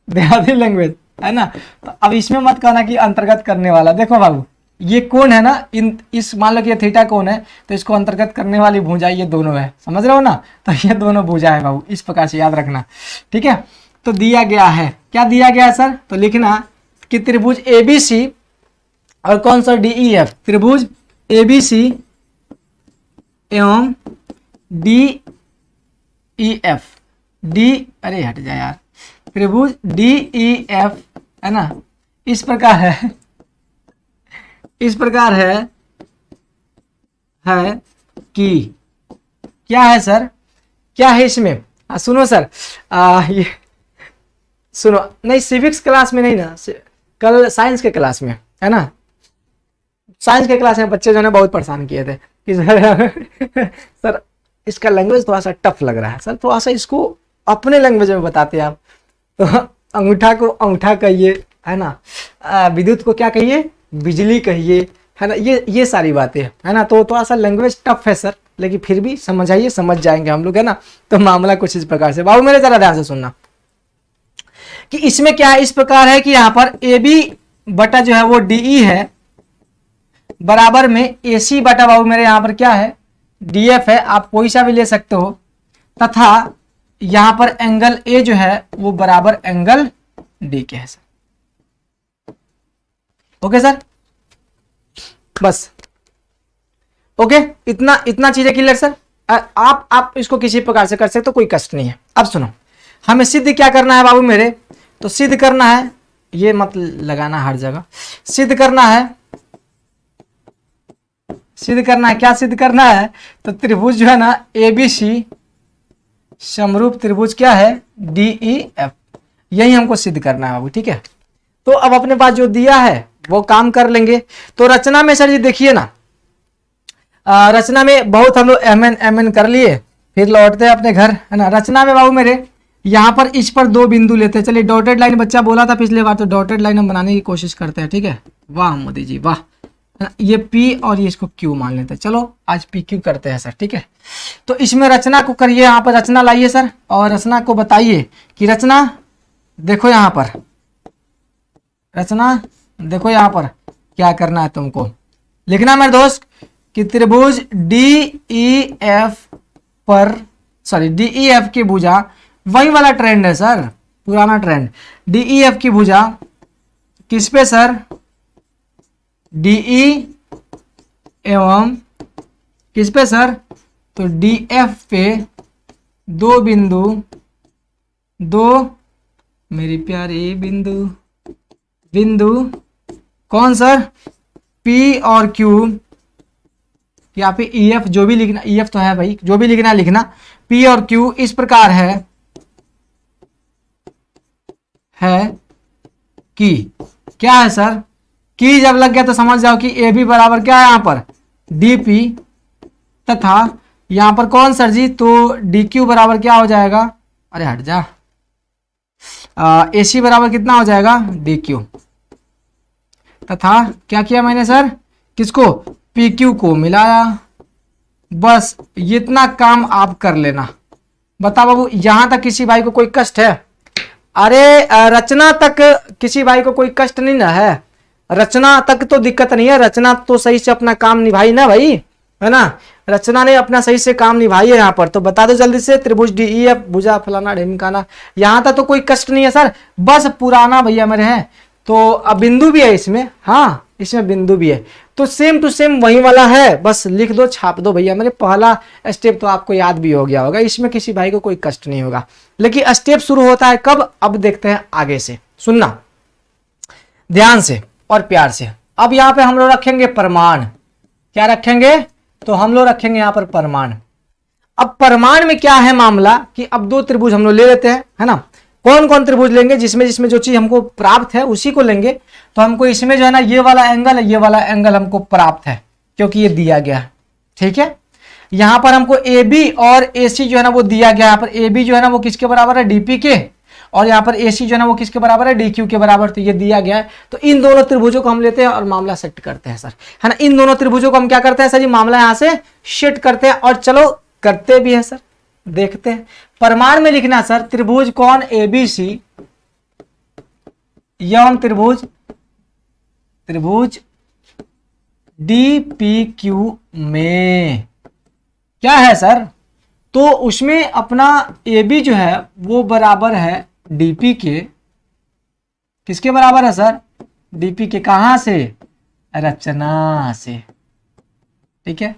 देहाती लैंग्वेज, है ना। तो अब इसमें मत कहना कि अंतर्गत करने वाला। देखो बाबू ये कौन है ना, इन इस मान लो कि ये थीटा कौन है, तो इसको अंतर्गत करने वाली भुजा ये दोनों है, समझ रहे हो ना। तो ये दोनों भुजा है बाबू, इस प्रकार से याद रखना, ठीक है। तो दिया गया है, क्या दिया गया है सर, तो लिखना कि त्रिभुज ABC और कौन सा DEF, त्रिभुज ABC एवं DEF, अरे हट जाए यार, त्रिभुज DEF है ना, इस प्रकार है, इस प्रकार है कि क्या है सर, क्या है इसमें, सुनो सर, ये सुनो, नहीं सिविक्स क्लास में नहीं ना, कल साइंस के क्लास में, है ना, साइंस के क्लास में बच्चे जो है बहुत परेशान किए थे कि सर इसका लैंग्वेज थोड़ा सा टफ लग रहा है सर, थोड़ा सा इसको अपने लैंग्वेज में बताते आप। तो अंगूठा को अंगूठा कहिए, है ना, विद्युत को क्या कहिए, बिजली कहिए, है ना, ये सारी बातें, है ना। तो थोड़ा सा लैंग्वेज टफ है सर, लेकिन फिर भी समझ आइए, समझ जाएंगे हम लोग, है ना। तो मामला कुछ इस प्रकार से, बाबू मेरे जरा ध्यान से सुनना कि इसमें क्या है, इस प्रकार है कि यहाँ पर AB बटा जो है वो DE है, बराबर में AC बटा बाबू मेरे यहाँ पर क्या है DF है, आप कोई सा भी ले सकते हो, तथा यहाँ पर एंगल A जो है वो बराबर एंगल D के है सर। ओके सर, बस ओके, इतना चीजें क्लियर सर। आप इसको किसी प्रकार से कर सकते हो, कोई कष्ट नहीं है। अब सुनो, हमें सिद्ध क्या करना है बाबू मेरे, तो सिद्ध करना है, ये मत लगाना हर जगह, सिद्ध करना है, क्या सिद्ध करना है, तो त्रिभुज जो है ना ABC समरूप त्रिभुज क्या है DEF, यही हमको सिद्ध करना है बाबू, ठीक है। तो अब अपने पास जो दिया है वो काम कर लेंगे। तो रचना में सर जी देखिए ना, रचना में बहुत हम लोग एमएन कर लिए, फिर लौटते हैं अपने घर, है ना। रचना में बाबू मेरे यहाँ पर इस पर दो बिंदु लेते हैं, चलिए डॉटेड लाइन बच्चा बोला था पिछले बार, तो डॉटेड लाइन हम बनाने की कोशिश करते हैं, ठीक है। वाह मोदी जी वाह, ये P और ये इसको Q मान लेते हैं, चलो आज PQ करते हैं सर, ठीक है। तो इसमें रचना को करिए, यहाँ पर रचना लाइए सर, और रचना को बताइए कि रचना देखो, यहाँ पर रचना देखो, यहाँ पर क्या करना है तुमको, लिखना मेरे दोस्त कि त्रिभुज DEF पर, सॉरी DEF की भुजा, वही वाला ट्रेंड है सर, पुराना ट्रेंड, DEF की भुजा किस पे सर, DE एवं किस पे सर, तो DF पे दो बिंदु, दो मेरी प्यारी बिंदु कौन सर, P और Q, यहाँ पे EF जो भी लिखना, EF तो है भाई, जो भी लिखना P और Q इस प्रकार है कि क्या है सर, की जब लग गया तो समझ जाओ कि AB बराबर क्या है यहाँ पर DP, तथा यहाँ पर कौन सर जी, तो DQ बराबर क्या हो जाएगा, अरे हट जा, AC बराबर कितना हो जाएगा DQ, तथा क्या किया मैंने सर, किसको, PQ को मिलाया। बस इतना काम आप कर लेना। बता बाबू, यहां तक किसी भाई को कोई कष्ट है, अरे रचना तक किसी भाई को कोई कष्ट नहीं ना है, रचना तक तो दिक्कत नहीं है, रचना तो सही से अपना काम निभाई ना भाई, है ना, रचना ने अपना सही से काम निभाई है यहाँ पर। तो बता दो जल्दी से, त्रिभुज DEF भुजा फलाना ढिमकाना, यहाँ तक तो कोई कष्ट नहीं है सर, बस पुराना भैया मेरे हैं। तो अब बिंदु भी है इसमें, हाँ इसमें बिंदु भी है, तो सेम टू सेम वही वाला है, बस लिख दो छाप दो भैया मेरे। पहला स्टेप तो आपको याद भी हो गया होगा, इसमें किसी भाई को कोई कष्ट नहीं होगा। लेकिन स्टेप शुरू होता है कब, अब देखते हैं आगे से, सुनना ध्यान से और प्यार से। अब यहाँ पे हम लोग रखेंगे प्रमाण, क्या रखेंगे, तो हम लोग रखेंगे यहाँ पर परमाण। अब परमाण में क्या है मामला कि अब दो त्रिभुज हम लोग ले लेते हैं, है ना। कौन कौन त्रिभुज लेंगे, जिसमें जिसमें जो चीज हमको प्राप्त है उसी को लेंगे। तो हमको इसमें जो है ना ये वाला एंगल है, ये वाला एंगल हमको प्राप्त है क्योंकि ये दिया गया है, ठीक है। यहाँ पर हमको ए बी और ए सी जो है ना वो दिया गया। यहाँ पर ए बी जो है ना वो किसके बराबर है, डीपी के, और यहाँ पर ए सी जो है ना वो किसके बराबर है, डी क्यू के बराबर। तो ये दिया गया है। तो इन दोनों त्रिभुजों को हम लेते हैं और मामला सेट करते हैं सर, है ना। इन दोनों त्रिभुजों को हम क्या करते हैं सर, ये मामला यहाँ से सेट करते हैं और चलो करते भी है सर। देखते हैं परमाण में लिखना सर, त्रिभुज कौन, ए बी सी यौन त्रिभुज डी पी क्यू में क्या है सर, तो उसमें अपना ए बी जो है वो बराबर है डीपी के, किसके बराबर है सर, डीपी के। कहां से, रचना से, ठीक है।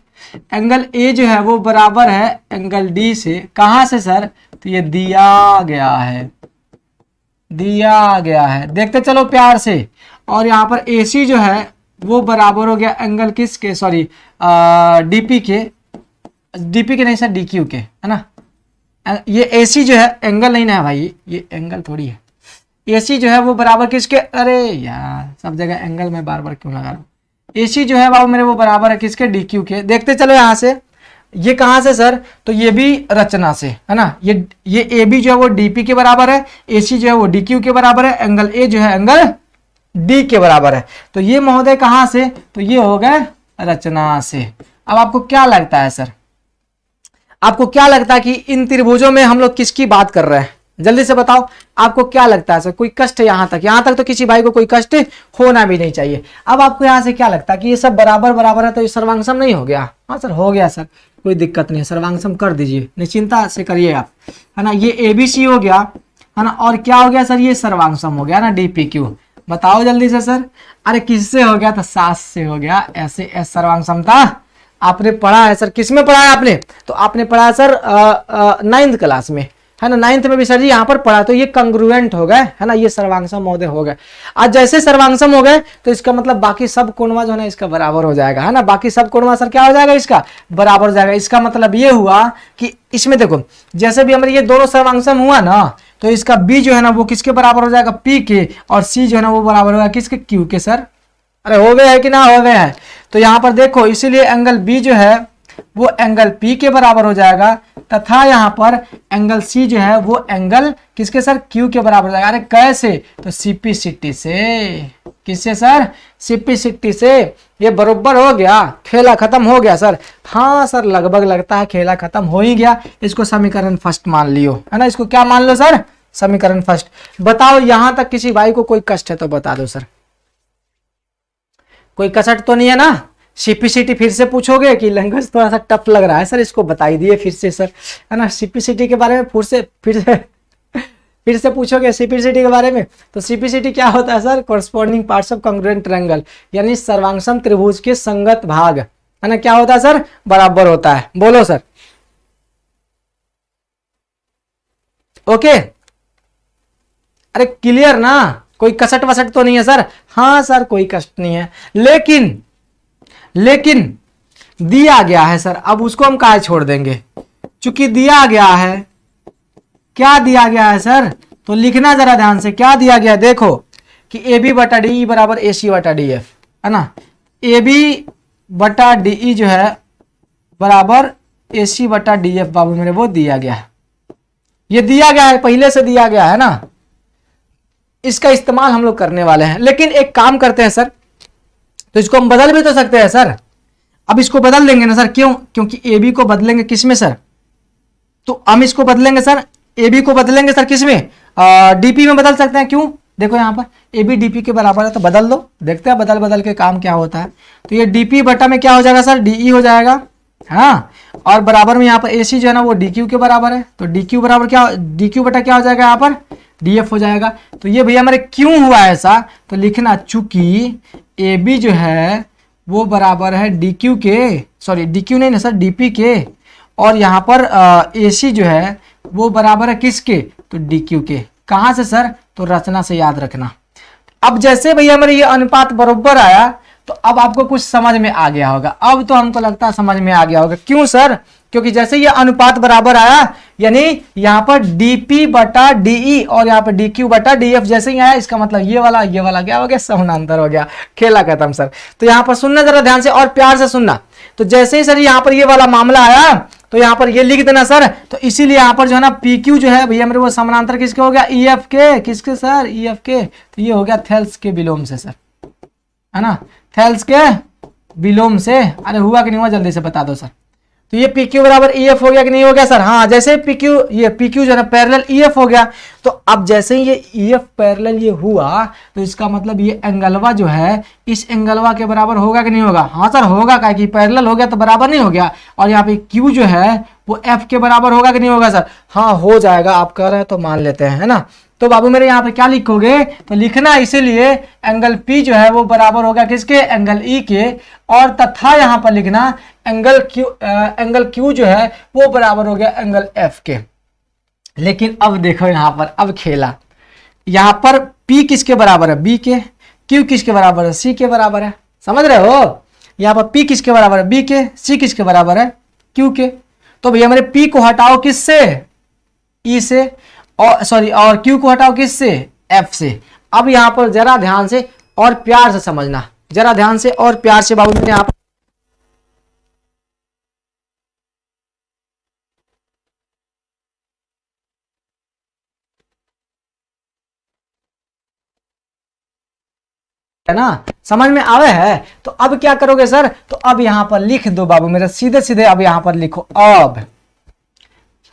एंगल ए जो है वो बराबर है एंगल डी से। कहां से सर, तो ये दिया गया है, देखते चलो प्यार से। और यहाँ पर ए सी जो है वो बराबर हो गया एंगल किसके, सॉरी डीपी के नहीं सर, डी क्यू के, है ना। ये ए सी जो है एंगल नहीं ना है भाई, ये एंगल थोड़ी है। ए सी जो है वो बराबर किसके, अरे यार सब जगह एंगल में बार बार क्यों लगा रहा हूँ। ए सी जो है बाबू मेरे वो बराबर है किसके, डी क्यू के। देखते चलो यहाँ से, ये कहाँ से सर, तो ये भी रचना से, है ना। ये ए बी जो है वो डीपी के बराबर है, ए सी जो है वो डी क्यू के बराबर है, एंगल ए जो है एंगल डी के बराबर है। तो ये महोदय कहाँ से, तो ये हो गए रचना से। अब आपको क्या लगता है सर, आपको क्या लगता है कि इन त्रिभुजों में हम लोग किसकी बात कर रहे हैं, जल्दी से बताओ। आपको क्या लगता है सर, कोई कष्ट है यहाँ तक तो किसी भाई को कोई कष्ट होना भी नहीं चाहिए। अब आपको यहाँ से क्या लगता है कि ये सब बराबर बराबर है तो ये सर्वांगसम नहीं हो गया। हाँ सर हो गया सर, कोई दिक्कत नहीं है, सर्वांगसम कर दीजिए, निश्चिंता से करिए आप, है ना। ये ए बी सी हो गया, है ना, और क्या हो गया सर, ये सर्वांगसम हो गया ना, डी पी क्यू। बताओ जल्दी से सर, अरे किससे हो गया था, सात से हो गया। ऐसे एस सर्वांगसमता आपने पढ़ा है सर, किसमें पढ़ा है आपने, तो आपने पढ़ा है सर 9th क्लास में, है ना। 9th में भी सर जी यहाँ पर पढ़ा। तो ये कंग्रुएंट हो गए, है ना, ये सर्वांगसम महोदय हो गए। आज जैसे सर्वांगसम हो गए तो इसका मतलब बाकी सब कोणवा जो है ना इसका बराबर हो जाएगा, है ना। बाकी सब कोणवा सर क्या हो जाएगा, इसका बराबर हो जाएगा। इसका मतलब ये हुआ कि इसमें देखो जैसे भी हमारे ये दोनों सर्वांगसम हुआ ना, तो इसका बी जो है ना वो किसके बराबर हो जाएगा, पी के, और सी जो है ना वो बराबर होगा किसके, क्यू के। सर अरे हो गए है कि ना हो गए हैं। तो यहाँ पर देखो इसीलिए एंगल बी जो है वो एंगल पी के बराबर हो जाएगा, तथा यहाँ पर एंगल सी जो है वो एंगल किसके सर, क्यू के बराबर हो जाएगा। अरे कैसे, तो सीपीसिटी से। किससे सर, सीपीसिटी से। ये बरोबर हो गया, खेला खत्म हो गया सर। हाँ सर लगभग लगता है खेला खत्म हो ही गया। इसको समीकरण फर्स्ट मान लियो, है ना। इसको क्या मान लो सर, समीकरण फर्स्ट। बताओ यहां तक किसी भाई को कोई कष्ट है तो बता दो सर, कोई कसट तो नहीं है ना। सीपीसीटी फिर से पूछोगे कि लैंग्वेज थोड़ा सा टफ लग रहा है सर, इसको बता ही दिए फिर से सर, है ना। सीपीसीटी के बारे में फिर से पूछोगे सीपीसीटी के बारे में। तो सीपीसीटी क्या होता है sir, corresponding parts of congruent triangle, यानी सर्वांगसम त्रिभुज के संगत भाग, है ना। क्या होता है सर, बराबर होता है। बोलो सर, ओके। अरे क्लियर ना, कोई कसट वसट तो नहीं है सर। हाँ सर कोई कष्ट नहीं है, लेकिन दिया गया है सर, अब उसको हम कहाँ छोड़ देंगे, चूंकि दिया गया है। क्या दिया गया है सर, तो लिखना जरा ध्यान से, क्या दिया गया है देखो कि ए बी बटा डी बराबर ए सी बटा डी एफ, है ना। ए बी बटा डी ई जो है बराबर ए सी बटा डी एफ बाबू मेरे वो दिया गया है। ये दिया गया है, पहले से दिया गया है ना, इसका इस्तेमाल हम लोग करने वाले हैं। लेकिन एक काम करते हैं सर, तो इसको हम बदल भी तो सकते हैं सर। अब इसको बदल देंगे ना सर, क्यों, क्योंकि ए बी को बदलेंगे किसमें सर, तो हम इसको बदलेंगे सर, ए बी को बदलेंगे सर किसमें, डीपी में बदल सकते हैं। क्यों, देखो यहाँ पर ए बी डीपी के बराबर है तो बदल दो, देखते हैं बदल बदल के काम क्या होता है। तो ये डीपी बटा में क्या हो जाएगा सर, डीई हो जाएगा, हाँ। और बराबर में यहाँ पर ए सी जो है ना वो डी क्यू के बराबर है, तो डी क्यू बराबर क्या, डी क्यू बटा क्या हो जाएगा यहाँ पर, डी एफ हो जाएगा। तो ये भैया हमारे क्यों हुआ ऐसा, तो लिखना चूंकि ए बी जो है वो बराबर है डी क्यू के, सॉरी डी क्यू नहीं ना सर, डीपी के, और यहाँ पर ए सी जो है वो बराबर है किसके, तो डी क्यू के। कहाँ से सर, तो रचना से याद रखना। अब जैसे भैया हमारे ये अनुपात बरोबर आया, तो अब आपको कुछ समझ में आ गया होगा। अब तो हमको लगता है समझ में आ गया होगा। क्यों सर? क्योंकि जैसे ये अनुपात बराबर आया, यानी यहाँ पर dp बटा de और यहाँ पर dq बटा df जैसे ही आया, इसका मतलब ये वाला क्या हो गया? समानांतर हो गया। खेला खत्म सर। तो यहाँ पर सुनना जरा ध्यान से और प्यार से सुनना। तो जैसे ही सर यहाँ पर ये वाला मामला आया तो यहाँ पर ये लिख देना सर। तो इसीलिए यहाँ पर जो है ना PQ जो है भैया मेरे वो समानांतर किसके हो गया? EF के। किसके सर? EF के। तो ये हो गया थेल्स के विलोम से सर, है ना, थेल्स के विलोम से। अरे हुआ कि नहीं हुआ? जल्दी से बता दो सर। तो ये PQ बराबर EF हो गया कि नहीं हो गया सर? हाँ, जैसे ये PQ जो है ना पैरेलल EF हो गया। तो अब जैसे ही ये EF पैरेलल ये हुआ तो इसका मतलब ये एंगलवा जो है इस एंगलवा के बराबर होगा कि नहीं होगा? हाँ सर होगा, क्या कि पैरेलल हो गया तो बराबर नहीं हो गया। और यहाँ पे Q जो है वो F के बराबर होगा कि नहीं होगा सर? हाँ हो जाएगा, आप कह रहे हैं तो मान लेते हैं, है ना। तो बाबू मेरे यहाँ पे क्या लिखोगे? तो लिखना इसीलिए एंगल P जो है वो बराबर होगा किसके? एंगल E के। और तथा यहाँ पर लिखना एंगल Q जो है वो बराबर हो गया एंगल F के। लेकिन अब देखो यहाँ पर, अब खेला। यहाँ पर P किसके बराबर है? B के। Q किसके बराबर है? C के बराबर है। समझ रहे हो? यहाँ पर P किसके बराबर है? B के। C किसके बराबर है? Q के। तो भैया मेरे P को हटाओ किससे? E से। और सॉरी, और Q को हटाओ किससे? F से। अब यहाँ पर जरा ध्यान से और प्यार से समझना, जरा ध्यान से और प्यार से बाबू मैंने यहाँ पर है ना, समझ में आवे है। तो अब क्या करोगे सर? तो अब यहां पर लिख दो बाबू मेरे, सीधे सीधे अब यहां पर लिखो अब,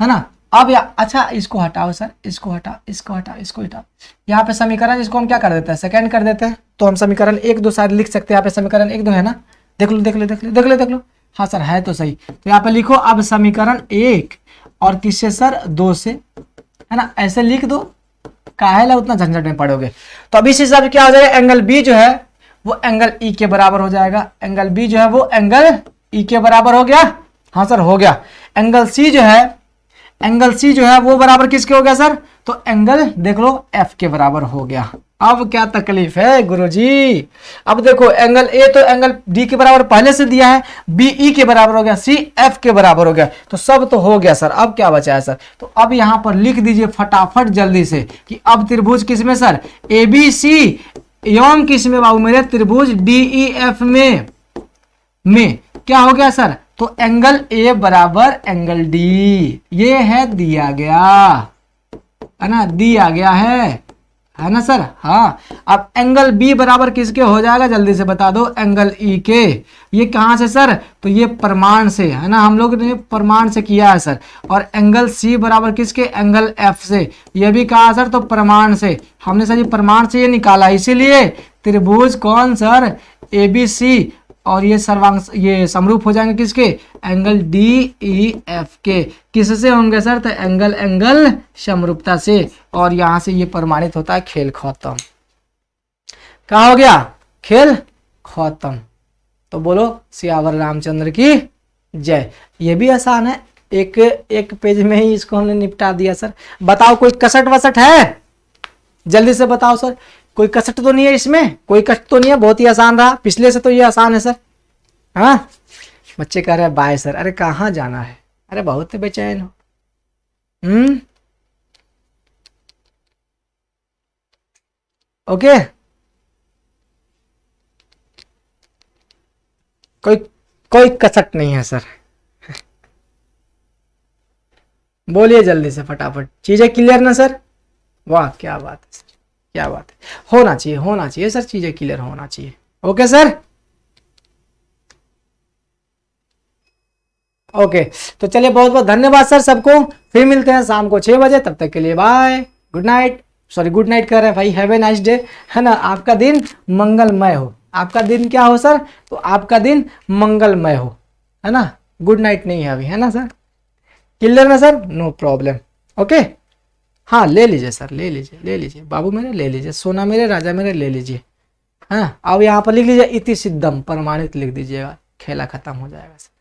है ना। अब अच्छा इसको हटाओ सर, इसको हटाओ, इसको हटाओ, इसको हटाओ। यहाँ पे समीकरण इसको हम क्या कर देते हैं? सेकंड कर देते हैं। तो हम समीकरण 1 2 शायद लिख सकते हैं। यहाँ पे समीकरण 1 2 है ना, देख लो देख लो देख लो देख लो देख लो। हाँ सर है तो सही। तो यहाँ पे लिखो अब समीकरण 1 और किससे सर? 2 से, है ना, ऐसे लिख दो। काहे ला उतना झंझट में पड़ोगे? तो अभी इस हिसाब से क्या हो जाएगा? एंगल बी जो है वो एंगल ई के बराबर हो जाएगा। एंगल बी जो है वो एंगल ई के बराबर हो गया। हाँ सर हो गया। एंगल सी जो है वो बराबर किसके हो गया सर? तो एंगल देख लो एफ के बराबर हो गया। अब क्या तकलीफ है गुरुजी? अब देखो एंगल ए तो एंगल डी के बराबर पहले से दिया है, बी ई के बराबर हो गया, सी एफ के बराबर हो गया। तो सब तो हो गया सर। अब क्या बचा है सर? तो अब यहां पर लिख दीजिए फटाफट जल्दी से कि अब त्रिभुज किसमें सर? ए बी सी एवं किसमें बाबू मेरे? त्रिभुज डी ई एफ में क्या हो गया सर? तो एंगल ए बराबर एंगल डी, ये है दिया गया, है ना, दिया गया है ना सर। हाँ, अब एंगल बी बराबर किसके हो जाएगा? जल्दी से बता दो। एंगल ई के। ये कहां से सर? तो ये प्रमाण से, है ना, हम लोग ने प्रमाण से किया है सर। और एंगल सी बराबर किसके? एंगल एफ से। ये भी कहा सर? तो प्रमाण से। हमने सर ये प्रमाण से ये निकाला, इसीलिए त्रिभुज कौन सर? A B C. और ये सर्वांग ये समरूप हो जाएंगे किसके? एंगल डी ई एफ के। किससे होंगे सर? तो एंगल समरूपता से। और यहां से ये प्रमाणित होता है। खेल खत्म। कहा हो गया? खेल खत्म। तो बोलो सियावर रामचंद्र की जय। ये भी आसान है, एक पेज में ही इसको हमने निपटा दिया सर। बताओ कोई कसट वसट है? जल्दी से बताओ सर। कोई कसट तो नहीं है इसमें? कोई कष्ट तो नहीं है? बहुत ही आसान रहा। पिछले से तो ये आसान है सर। हाँ, बच्चे कह रहे हैं बाय सर। अरे कहाँ जाना है? अरे बहुत बेचैन हो। ओके, कोई कसट नहीं है सर। बोलिए जल्दी से फटाफट। चीजें क्लियर ना सर? वाह क्या बात है सर, क्या बात है। होना चाहिए सर, चीजें क्लियर होना चाहिए। Okay sir, okay. तो चलिए बहुत बहुत धन्यवाद सर सबको। फिर मिलते हैं शाम को 6 बजे। तब तक के लिए bye, good night. Sorry good night कर रहे हैं भाई, हैव ए नाइस डे, है ना। आपका दिन मंगलमय हो। आपका दिन क्या हो सर? तो आपका दिन मंगलमय हो, है ना। गुड नाइट नहीं है अभी, है ना सर। क्लियर ना सर? No problem. ओके, हाँ ले लीजिए सर, ले लीजिए बाबू मेरे, ले लीजिए। सोना मेरे, राजा मेरे, ले लीजिए। हाँ, अब यहाँ पर लिख लीजिए इति सिद्धम, प्रमाणित लिख दीजिएगा। खेला खत्म हो जाएगा सर।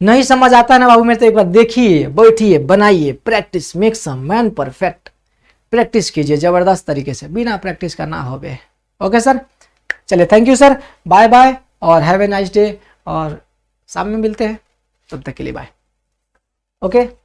नहीं समझ आता है ना बाबू मेरे, तो एक बार देखिए, बैठिए, बनाइए, practice makes a man perfect. Practice कीजिए जबरदस्त तरीके से, बिना प्रैक्टिस का ना हो बे। Okay sir. चलिए thank you sir, bye bye और हैव ए नाइस डे, और शाम में मिलते हैं, तब तक के लिए बाय। ओके।